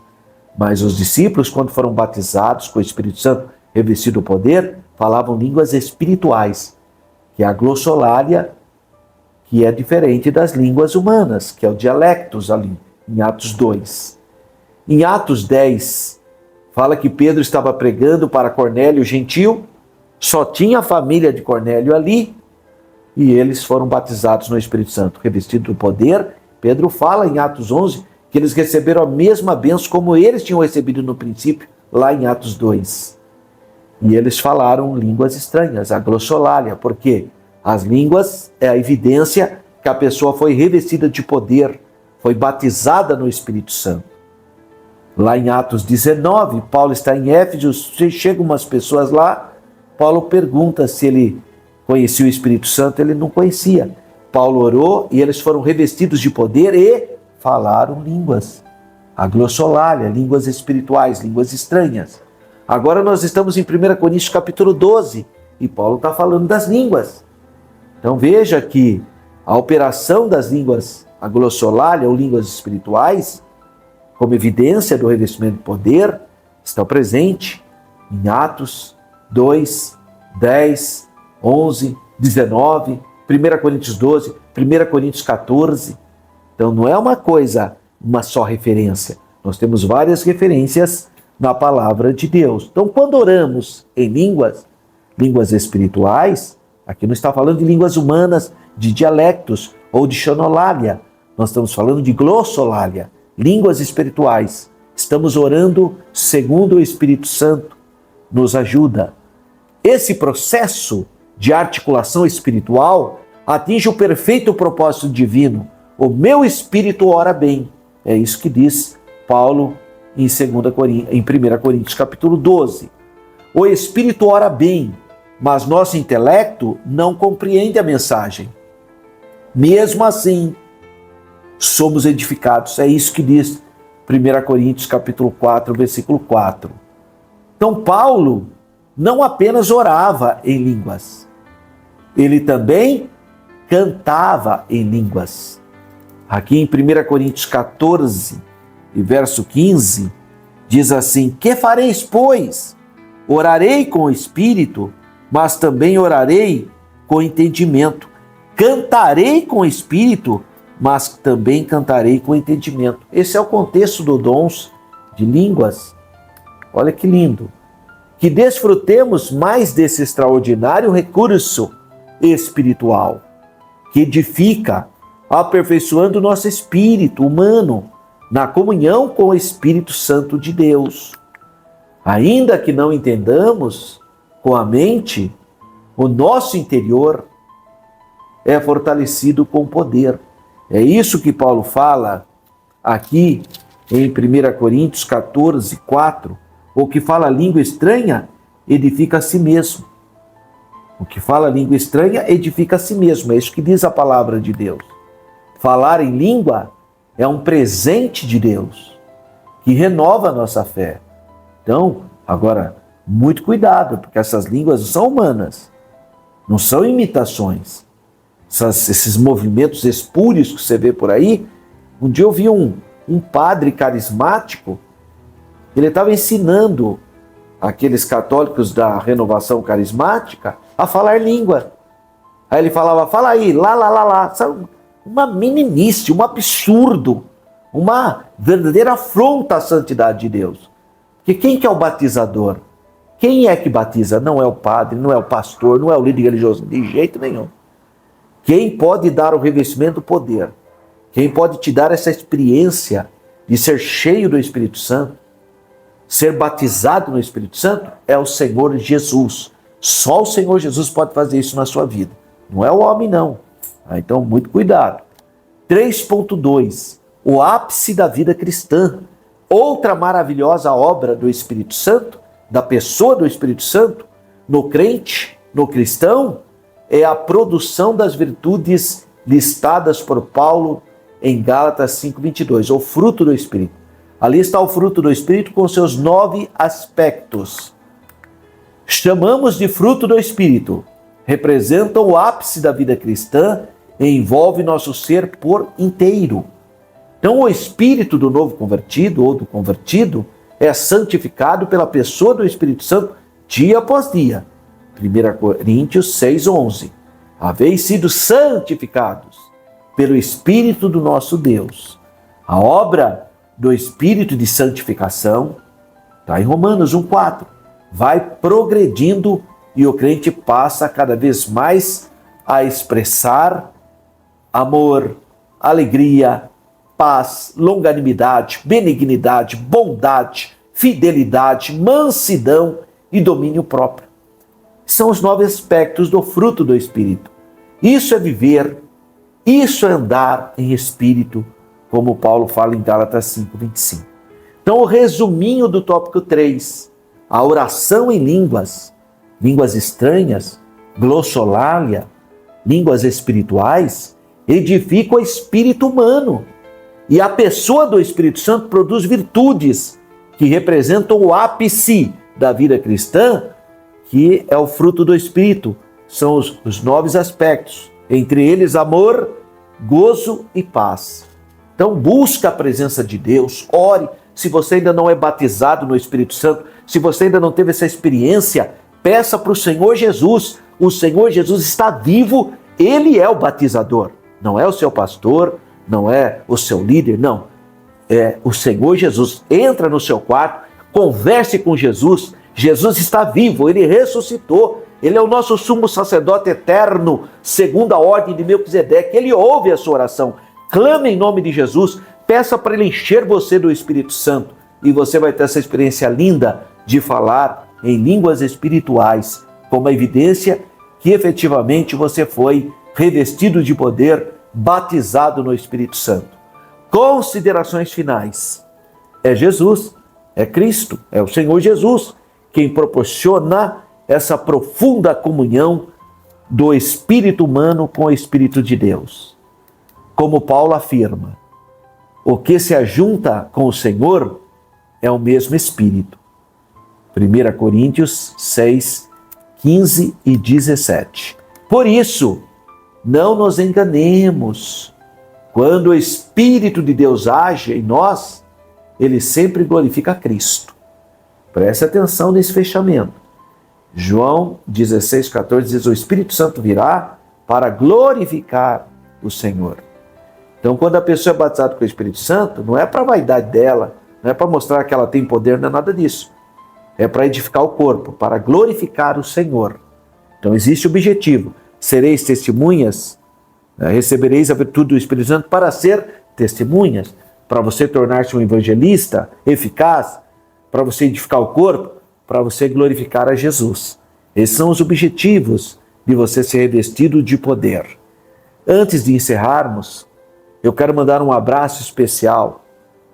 Mas os discípulos, quando foram batizados com o Espírito Santo, revestido o poder, falavam línguas espirituais, que é a glossolalia, que é diferente das línguas humanas, que é o dialectos ali, em Atos 2. Em Atos 10, fala que Pedro estava pregando para Cornélio gentil, só tinha a família de Cornélio ali, e eles foram batizados no Espírito Santo, revestido do poder. Pedro fala em Atos 11 que eles receberam a mesma bênção como eles tinham recebido no princípio, lá em Atos 2. E eles falaram línguas estranhas, a glossolalia, porque as línguas é a evidência que a pessoa foi revestida de poder, foi batizada no Espírito Santo. Lá em Atos 19, Paulo está em Éfeso, chegam umas pessoas lá, Paulo pergunta se ele conhecia o Espírito Santo, ele não conhecia. Paulo orou e eles foram revestidos de poder e falaram línguas. A glossolalia, línguas espirituais, línguas estranhas. Agora nós estamos em 1 Coríntios capítulo 12 e Paulo está falando das línguas. Então veja que a operação das línguas, a glossolalia ou línguas espirituais, como evidência do revestimento de poder, está presente em Atos 2, 10, 11, 19, 1 Coríntios 12, 1 Coríntios 14. Então não é uma só referência. Nós temos várias referências na palavra de Deus. Então quando oramos em línguas espirituais, aqui não está falando de línguas humanas, de dialectos ou de xenolalia. Nós estamos falando de glossolalia, línguas espirituais. Estamos orando segundo o Espírito Santo nos ajuda. Esse processo de articulação espiritual atinge o perfeito propósito divino. O meu espírito ora bem. É isso que diz Paulo em 1 Coríntios capítulo 12. O espírito ora bem, mas nosso intelecto não compreende a mensagem. Mesmo assim, somos edificados. É isso que diz 1 Coríntios capítulo 4, versículo 4. Então Paulo não apenas orava em línguas, ele também cantava em línguas. Aqui em 1 Coríntios 14 e verso 15, diz assim: que fareis, pois? Orarei com o Espírito, mas também orarei com entendimento. Cantarei com o Espírito, mas também cantarei com entendimento. Esse é o contexto do dons de línguas. Olha que lindo. Que desfrutemos mais desse extraordinário recurso espiritual, que edifica, aperfeiçoando o nosso espírito humano na comunhão com o Espírito Santo de Deus. Ainda que não entendamos com a mente, o nosso interior é fortalecido com poder. É isso que Paulo fala aqui em 1 Coríntios 14, 4. O que fala língua estranha edifica a si mesmo. O que fala língua estranha edifica a si mesmo. É isso que diz a palavra de Deus. Falar em língua é um presente de Deus que renova a nossa fé. Então, agora, muito cuidado, porque essas línguas são humanas, não são imitações. Esses movimentos espúrios que você vê por aí. Um dia eu vi um padre carismático, ele estava ensinando aqueles católicos da renovação carismática a falar língua. Aí ele falava, fala aí, lá. Sabe? Uma meninice, um absurdo, uma verdadeira afronta à santidade de Deus. Porque quem que é o batizador? Quem é que batiza? Não é o padre, não é o pastor, não é o líder religioso, de jeito nenhum. Quem pode dar o revestimento do poder, quem pode te dar essa experiência de ser cheio do Espírito Santo, ser batizado no Espírito Santo, é o Senhor Jesus. Só o Senhor Jesus pode fazer isso na sua vida. Não é o homem, não. Então, muito cuidado. 3.2. O ápice da vida cristã. Outra maravilhosa obra do Espírito Santo, da pessoa do Espírito Santo, no crente, no cristão, é a produção das virtudes listadas por Paulo em Gálatas 5:22, o fruto do Espírito. Ali está o fruto do Espírito com seus 9 aspectos. Chamamos de fruto do Espírito. Representam o ápice da vida cristã e envolve nosso ser por inteiro. Então o Espírito do novo convertido ou do convertido é santificado pela pessoa do Espírito Santo dia após dia. 1 Coríntios 6:11. Haveis sido santificados pelo Espírito do nosso Deus. A obra do Espírito de santificação está em Romanos 1:4. Vai progredindo e o crente passa cada vez mais a expressar amor, alegria, paz, longanimidade, benignidade, bondade, fidelidade, mansidão e domínio próprio. São os 9 aspectos do fruto do Espírito. Isso é viver, isso é andar em Espírito, como Paulo fala em Gálatas 5:25. Então, o resuminho do tópico 3, a oração em línguas estranhas, glossolalia, línguas espirituais, edifica o espírito humano. E a pessoa do Espírito Santo produz virtudes que representam o ápice da vida cristã, que é o fruto do Espírito. São os 9 aspectos. Entre eles, amor, gozo e paz. Então busca a presença de Deus, ore. Se você ainda não é batizado no Espírito Santo, se você ainda não teve essa experiência, peça para o Senhor Jesus. O Senhor Jesus está vivo, Ele é o batizador. Não é o seu pastor, não é o seu líder, não. É o Senhor Jesus. Entra no seu quarto, converse com Jesus. Jesus está vivo, Ele ressuscitou. Ele é o nosso sumo sacerdote eterno, segundo a ordem de Melquisedeque. Ele ouve a sua oração. Clame em nome de Jesus, peça para Ele encher você do Espírito Santo e você vai ter essa experiência linda de falar em línguas espirituais, como a evidência que efetivamente você foi revestido de poder, batizado no Espírito Santo. Considerações finais. É Jesus, é Cristo, é o Senhor Jesus quem proporciona essa profunda comunhão do espírito humano com o Espírito de Deus. Como Paulo afirma, o que se ajunta com o Senhor é o mesmo Espírito. 1 Coríntios 6, 15 e 17. Por isso, não nos enganemos. Quando o Espírito de Deus age em nós, ele sempre glorifica Cristo. Preste atenção nesse fechamento. João 16, 14 diz, o Espírito Santo virá para glorificar o Senhor. Então, quando a pessoa é batizada com o Espírito Santo, não é para a vaidade dela, não é para mostrar que ela tem poder, não é nada disso. É para edificar o corpo, para glorificar o Senhor. Então, existe o objetivo. Sereis testemunhas, recebereis a virtude do Espírito Santo para ser testemunhas, para você tornar-se um evangelista eficaz, para você edificar o corpo, para você glorificar a Jesus. Esses são os objetivos de você ser revestido de poder. Antes de encerrarmos, eu quero mandar um abraço especial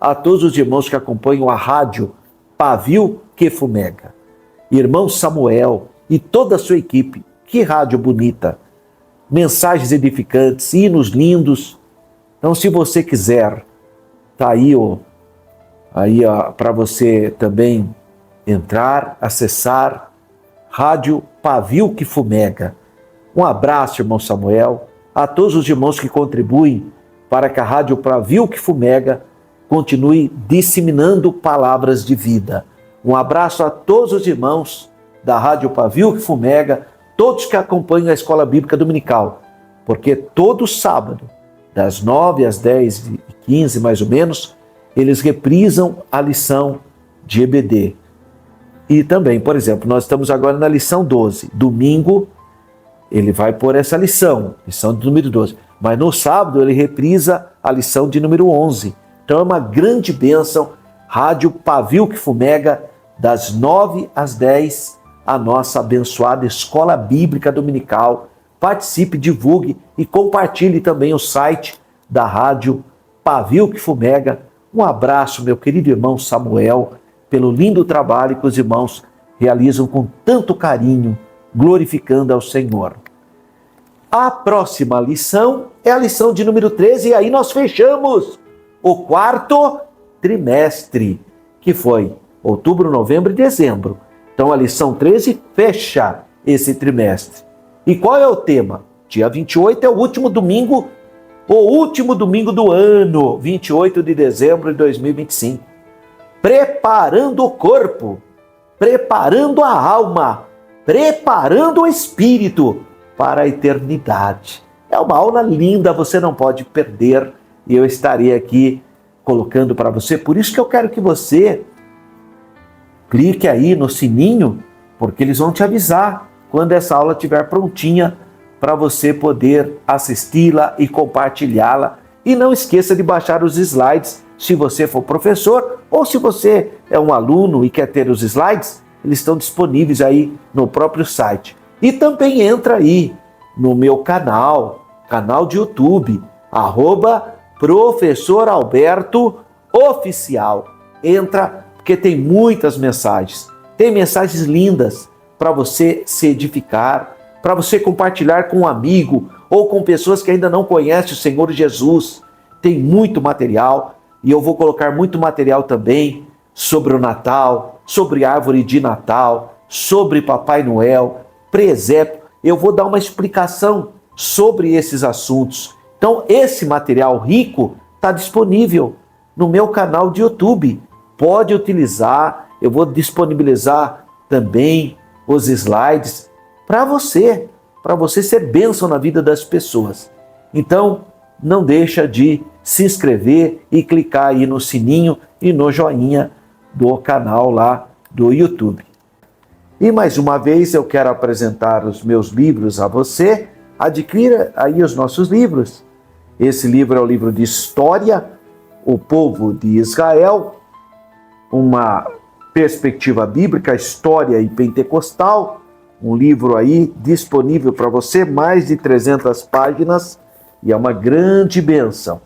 a todos os irmãos que acompanham a rádio Pavio que Fumega. Irmão Samuel e toda a sua equipe. Que rádio bonita. Mensagens edificantes, hinos lindos. Então, se você quiser, tá aí, para você também entrar, acessar, Rádio Pavio que Fumega. Um abraço, irmão Samuel, a todos os irmãos que contribuem para que a Rádio Pavio que Fumega continue disseminando palavras de vida. Um abraço a todos os irmãos da Rádio Pavio que Fumega, todos que acompanham a Escola Bíblica Dominical, porque todo sábado, das 9 às 10h15 mais ou menos, eles reprisam a lição de EBD. E também, por exemplo, nós estamos agora na lição 12. Domingo, ele vai pôr essa lição de número 12. Mas no sábado, ele reprisa a lição de número 11. Então é uma grande bênção. Rádio Pavio que Fumega, das 9 às 10, a nossa abençoada Escola Bíblica Dominical. Participe, divulgue e compartilhe também o site da Rádio Pavio que Fumega. Um abraço, meu querido irmão Samuel, pelo lindo trabalho que os irmãos realizam com tanto carinho, glorificando ao Senhor. A próxima lição é a lição de número 13, e aí nós fechamos o quarto trimestre, que foi outubro, novembro e dezembro. Então a lição 13 fecha esse trimestre. E qual é o tema? Dia 28 é o último domingo do ano, 28 de dezembro de 2025. Preparando o corpo, preparando a alma, preparando o espírito para a eternidade. É uma aula linda, você não pode perder, e eu estarei aqui colocando para você. Por isso que eu quero que você clique aí no sininho, porque eles vão te avisar quando essa aula estiver prontinha para você poder assisti-la e compartilhá-la. E não esqueça de baixar os slides, se você for professor ou se você é um aluno e quer ter os slides, eles estão disponíveis aí no próprio site. E também entra aí no meu canal de YouTube, @Professor Alberto Oficial. Entra, porque tem muitas mensagens. Tem mensagens lindas para você se edificar, para você compartilhar com um amigo ou com pessoas que ainda não conhecem o Senhor Jesus. Tem muito material, e eu vou colocar muito material também sobre o Natal, sobre árvore de Natal, sobre Papai Noel, presépio. Eu vou dar uma explicação sobre esses assuntos. Então, esse material rico está disponível no meu canal de YouTube. Pode utilizar, eu vou disponibilizar também os slides para você ser bênção na vida das pessoas. Então, não deixa de se inscrever e clicar aí no sininho e no joinha do canal lá do YouTube. E mais uma vez eu quero apresentar os meus livros a você. Adquira aí os nossos livros. Esse livro é o livro de História, o Povo de Israel, uma perspectiva bíblica, História e Pentecostal, um livro aí disponível para você, mais de 300 páginas, e é uma grande bênção.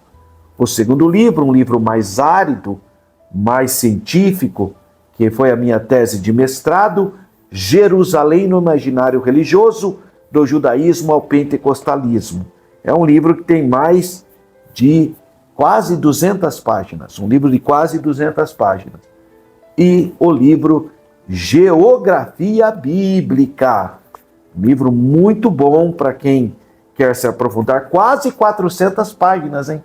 O segundo livro, um livro mais árido, mais científico, que foi a minha tese de mestrado, Jerusalém no Imaginário Religioso, do Judaísmo ao Pentecostalismo. É um livro que tem mais de quase 200 páginas, um livro de quase 200 páginas. E o livro Geografia Bíblica, um livro muito bom para quem quer se aprofundar, quase 400 páginas, hein?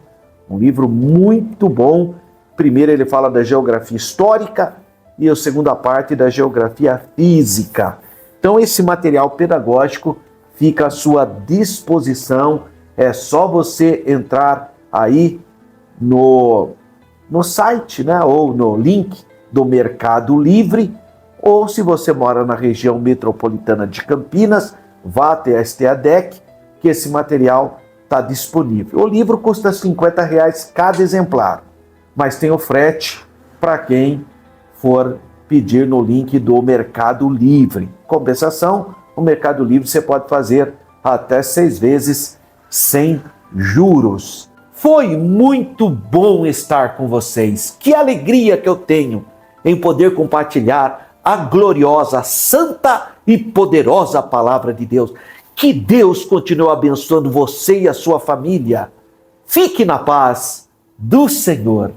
Um livro muito bom. Primeiro ele fala da geografia histórica e a segunda parte da geografia física. Então esse material pedagógico fica à sua disposição. É só você entrar aí no site, né, ou no link do Mercado Livre, ou se você mora na região metropolitana de Campinas, vá até a STADEC, que esse material está disponível. O livro custa R$50 cada exemplar, mas tem o frete para quem for pedir no link do Mercado Livre. Compensação, o Mercado Livre você pode fazer até 6 vezes sem juros. Foi muito bom estar com vocês. Que alegria que eu tenho em poder compartilhar a gloriosa, santa e poderosa palavra de Deus. Que Deus continue abençoando você e a sua família. Fique na paz do Senhor.